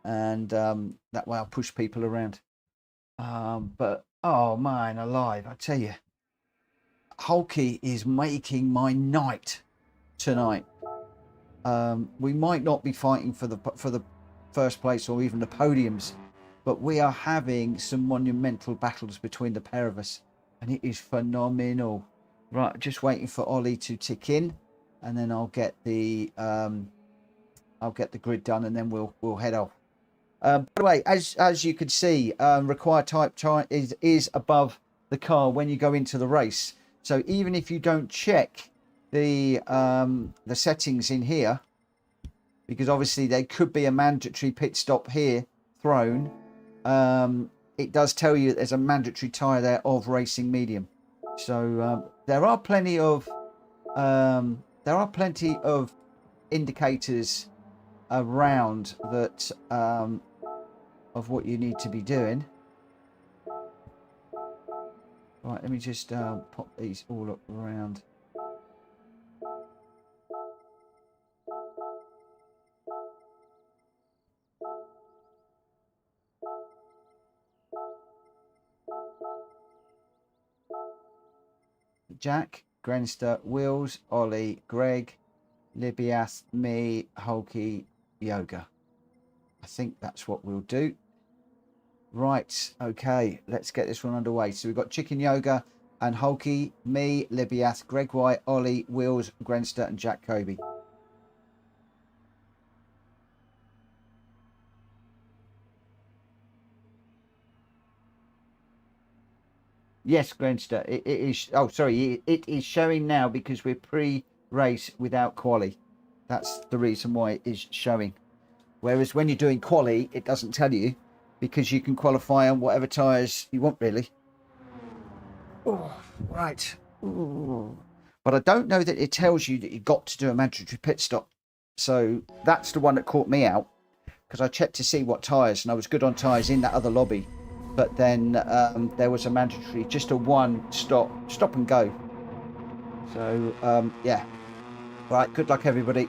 And that way I'll push people around. But, oh man alive, I tell you. Hulky is making my night tonight. We might not be fighting for the first place or even the podiums, but we are having some monumental battles between the pair of us, and it is phenomenal. Right, just waiting for Ollie to tick in, and then I'll get the grid done, and then we'll head off. By the way, as you can see, required type is above the car when you go into the race. So even if you don't check the settings in here, because obviously there could be a mandatory pit stop here thrown, it does tell you there's a mandatory tyre there of racing medium. So there are plenty of indicators around that of what you need to be doing. Right, let me just pop these all up around. Jack, Grenster, Wills, Ollie, Greg, Libiath, me, Hulky, Yoga. I think that's what we'll do. Right, okay, let's get this one underway. So we've got Chicken Yoga and Hulky, me, Libiath, Greg White, Ollie, Wills, Grenster and Jack Kobe. Yes, Grenster, it is. Oh, sorry, it is showing now because we're pre-race without quali. That's the reason why it is showing. Whereas when you're doing quali, it doesn't tell you because you can qualify on whatever tyres you want, really. Oh, right. Ooh. But I don't know that it tells you that you've got to do a mandatory pit stop. So that's the one that caught me out because I checked to see what tyres and I was good on tyres in that other lobby. But then there was a mandatory, just a one stop and go. So, yeah. Right, good luck, everybody.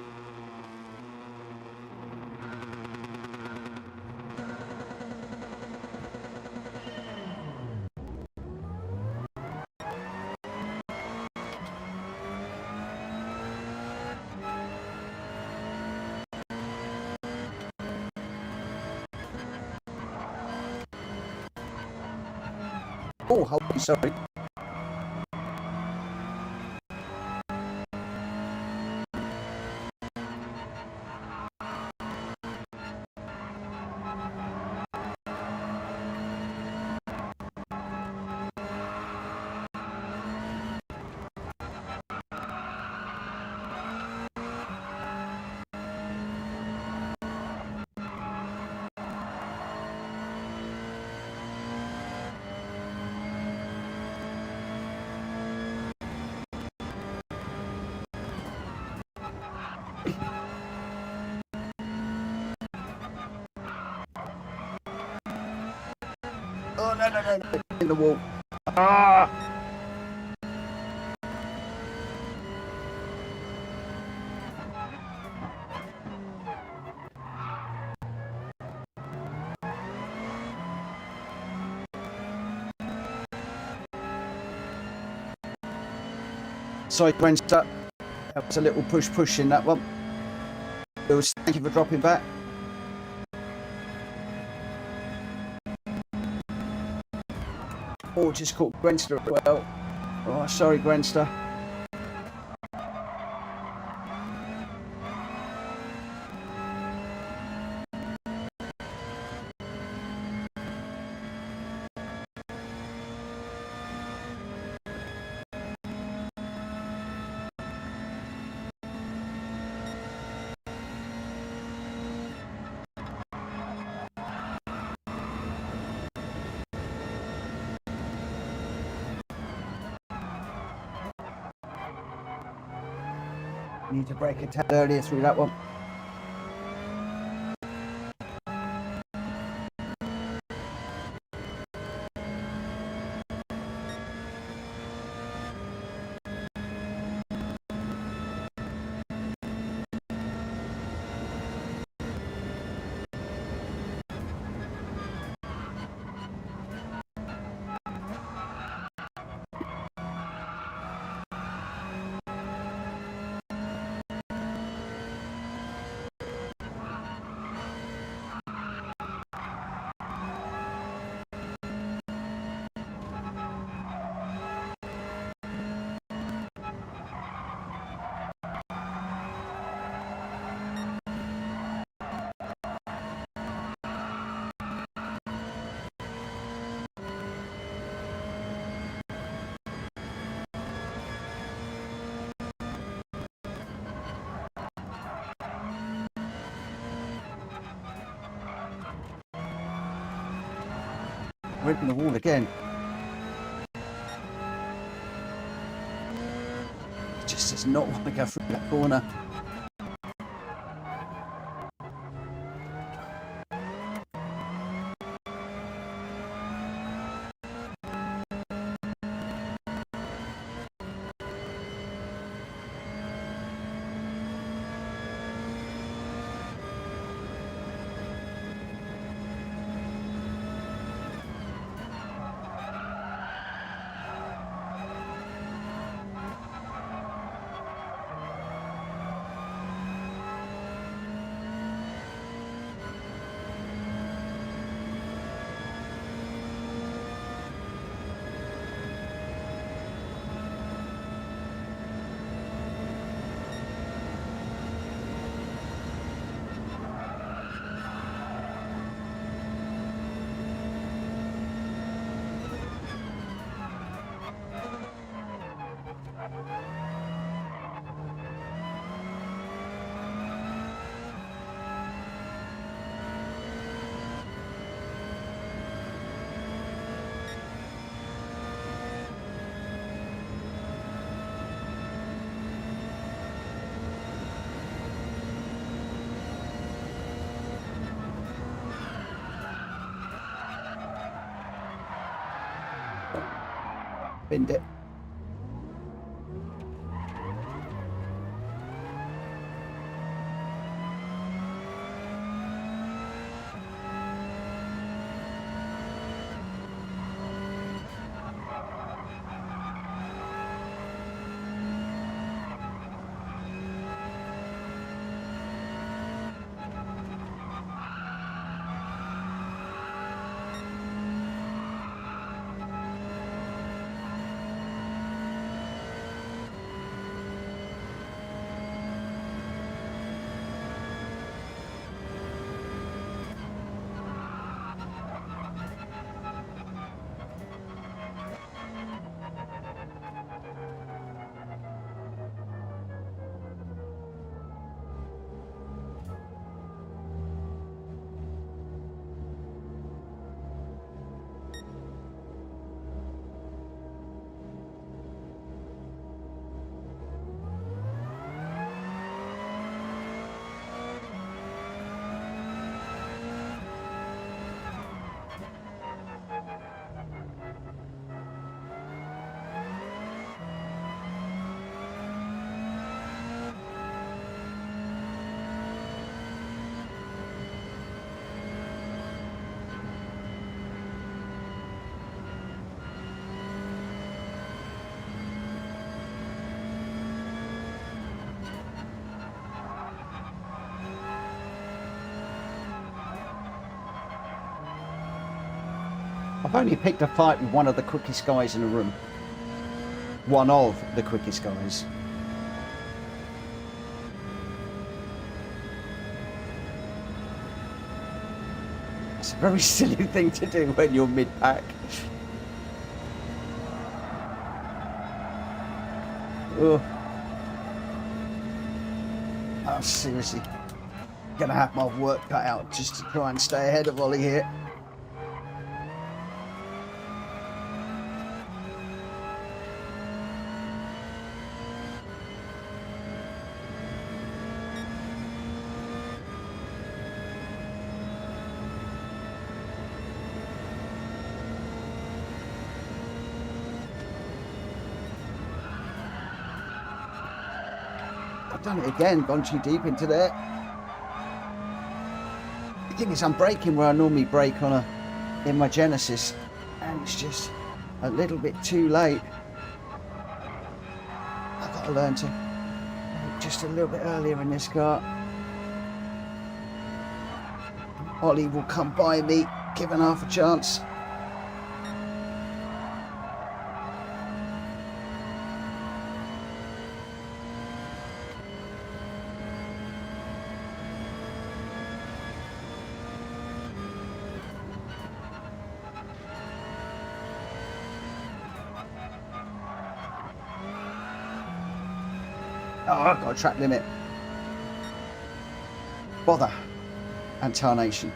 Oh, Hulky, sorry. Oh, no. In the wall. Ah! Sorry, Gwenster. That was a little push in that one. Bills, thank you for dropping back. Oh, just caught Gwenster as well. Oh, sorry, Gwenster. Need to break a tad earlier through that one. We're hitting the wall again. It just does not want to go through that corner. Binned it. I've only picked a fight with one of the quickest guys in the room. One of the quickest guys. It's a very silly thing to do when you're mid-pack. Oh. I'm seriously gonna have my work cut out just to try and stay ahead of Ollie here. I've done it again, gone too deep into there. The thing is, I'm braking where I normally brake in my Genesis, and it's just a little bit too late. I've got to learn to brake just a little bit earlier in this car. Ollie will come by me, given half a chance. Oh, I've got a track limit. Bother. And tarnation.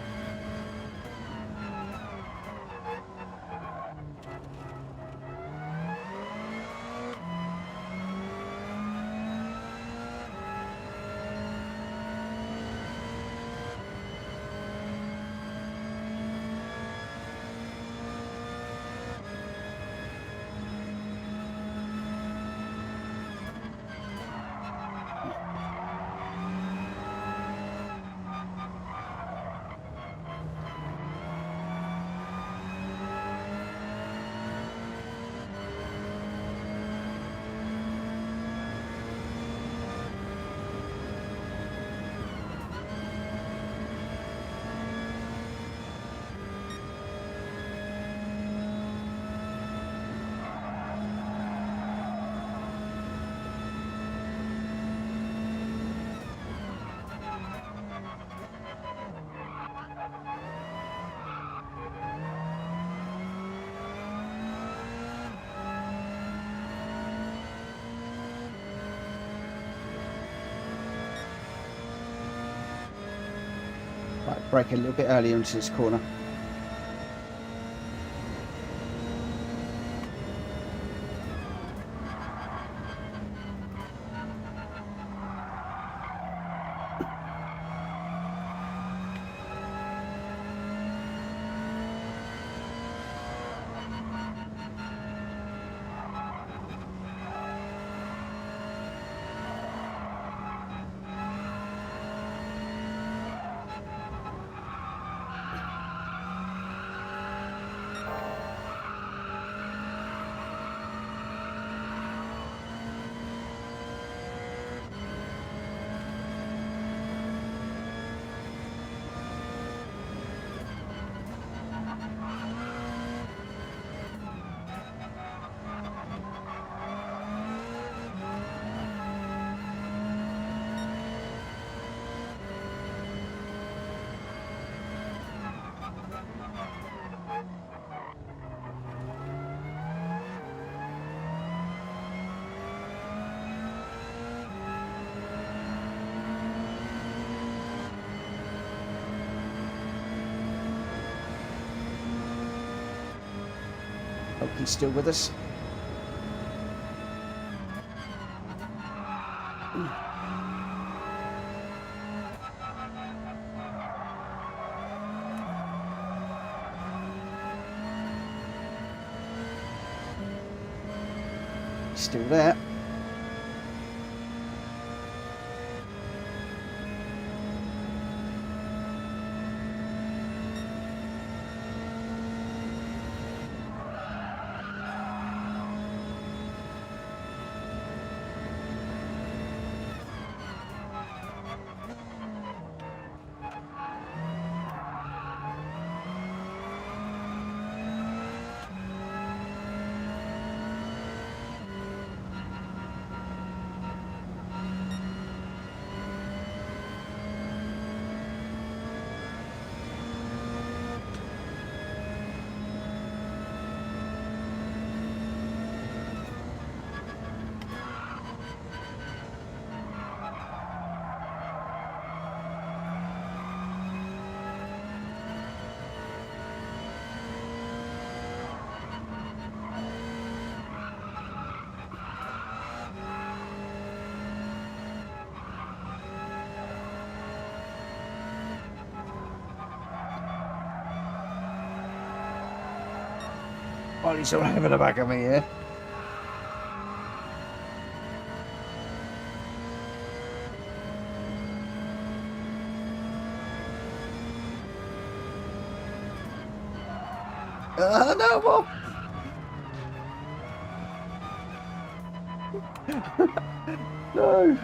brake a little bit earlier into this corner. Hope he's still with us. Still there. Oh, he's all over the back of me here. No more. No.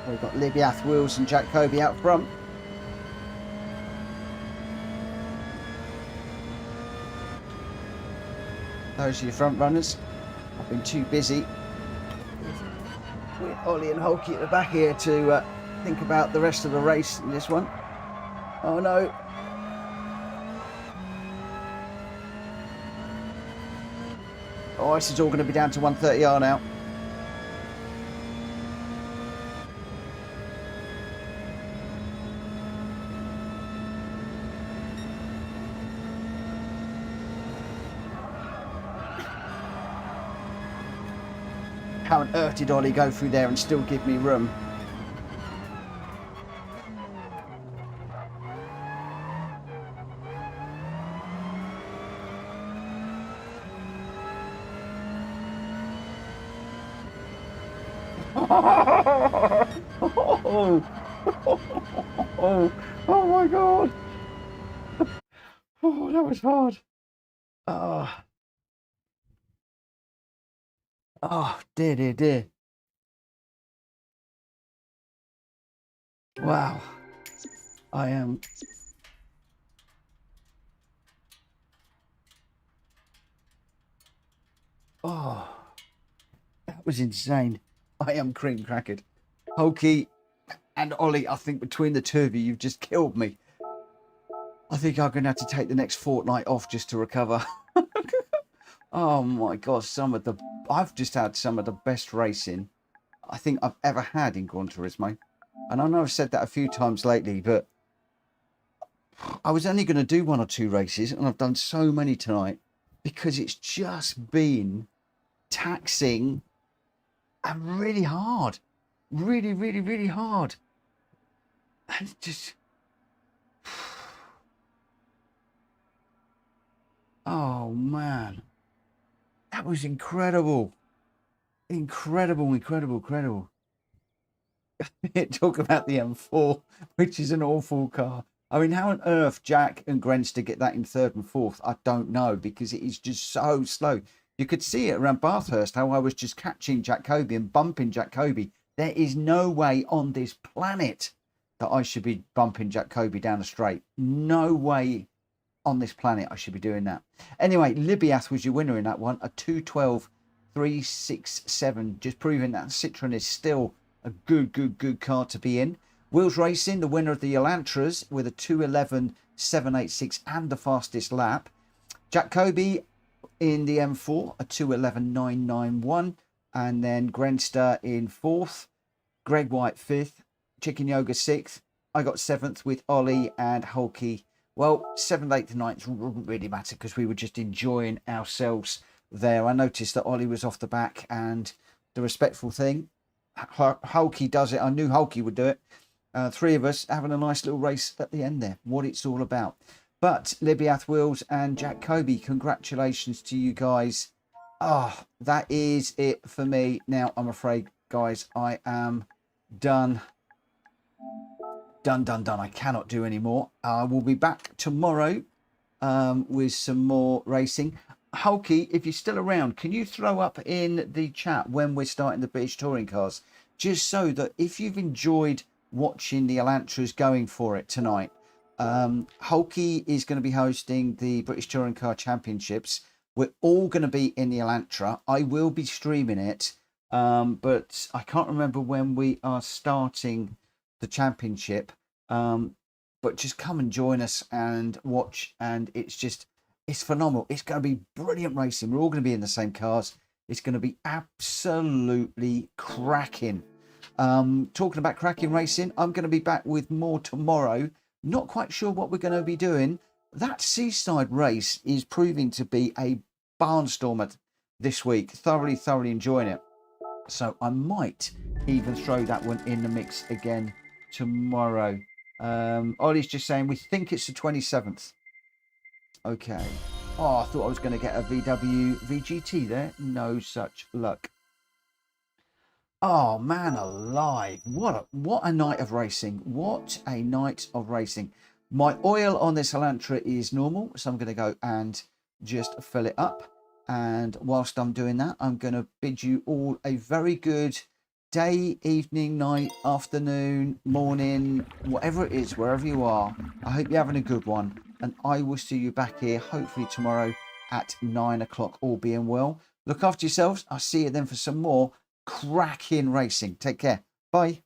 We've got Libyath, Wills and Jack Kobe out front. Those are your front runners. I've been too busy with Ollie and Hulky at the back here to think about the rest of the race in this one. Oh no. Oh, this is all going to be down to 130R now. How on earth did Ollie go through there and still give me room? Oh my God. Oh, that was hard. Oh, dear. Wow. I am... Oh, that was insane. I am cream crackered. Hulky, And Ollie, I think between the two of you, you've just killed me. I think I'm going to have to take the next fortnight off just to recover. Oh my gosh, I've just had some of the best racing I think I've ever had in Gran Turismo. And I know I've said that a few times lately, but I was only going to do 1 or 2 races, and I've done so many tonight because it's just been taxing and really hard. Really, really, really hard. And just... Oh, man. That was incredible. Incredible, incredible, incredible. Talk about the M4, which is an awful car. I mean, how on earth Jack and Grenster get that in 3rd and 4th, I don't know, because it is just so slow. You could see it around Bathurst, how I was just catching Jack Kobe and bumping Jack Kobe. There is no way on this planet that I should be bumping Jack Kobe down the straight. No way on this planet I should be doing that. Anyway, Libiath was your winner in that one, a 2:12.367, just proving that Citroen is still a good car to be in. Wheels Racing, the winner of the Elantras, with a 2:11.786 and the fastest lap. Jack Kobe in the M4, a 2:11.991, and then Grenster in 4th, Greg White 5th, Chicken Yoga 6th. I got 7th with Ollie and Hulky. Well, 7th, 8th and 9th wouldn't really matter because we were just enjoying ourselves there. I noticed that Ollie was off the back, and the respectful thing, Hulky does it. I knew Hulky would do it. 3 of us having a nice little race at the end there. What it's all about. But Libiath Wheels and Jack Kobe, congratulations to you guys. Ah, that is it for me. Now, I'm afraid, guys, I am done. Done. I cannot do any more. We'll be back tomorrow with some more racing. Hulky, if you're still around, can you throw up in the chat when we're starting the British Touring Cars? Just so that if you've enjoyed watching the Elantras going for it tonight, Hulky is going to be hosting the British Touring Car Championships. We're all going to be in the Elantra. I will be streaming it, but I can't remember when we are starting the championship. But just come and join us and watch, and it's phenomenal. It's going to be brilliant racing. We're all going to be in the same cars. It's going to be absolutely cracking. Talking about cracking racing, I'm going to be back with more tomorrow. Not quite sure what we're going to be doing. That Seaside race is proving to be a barnstormer this week. Thoroughly enjoying it. So I might even throw that one in the mix again tomorrow. Ollie's just saying we think it's the 27th. Okay. Oh, I thought I was going to get a VW VGT there. No such luck. Oh, man alive. What a night of racing. What a night of racing. My oil on this Elantra is normal, so I'm going to go and just fill it up. And whilst I'm doing that, I'm going to bid you all a very good day, evening, night, afternoon, morning, whatever it is, wherever you are. I hope you're having a good one. And I will see you back here, hopefully tomorrow at 9 o'clock, all being well. Look after yourselves. I'll see you then for some more cracking racing. Take care. Bye.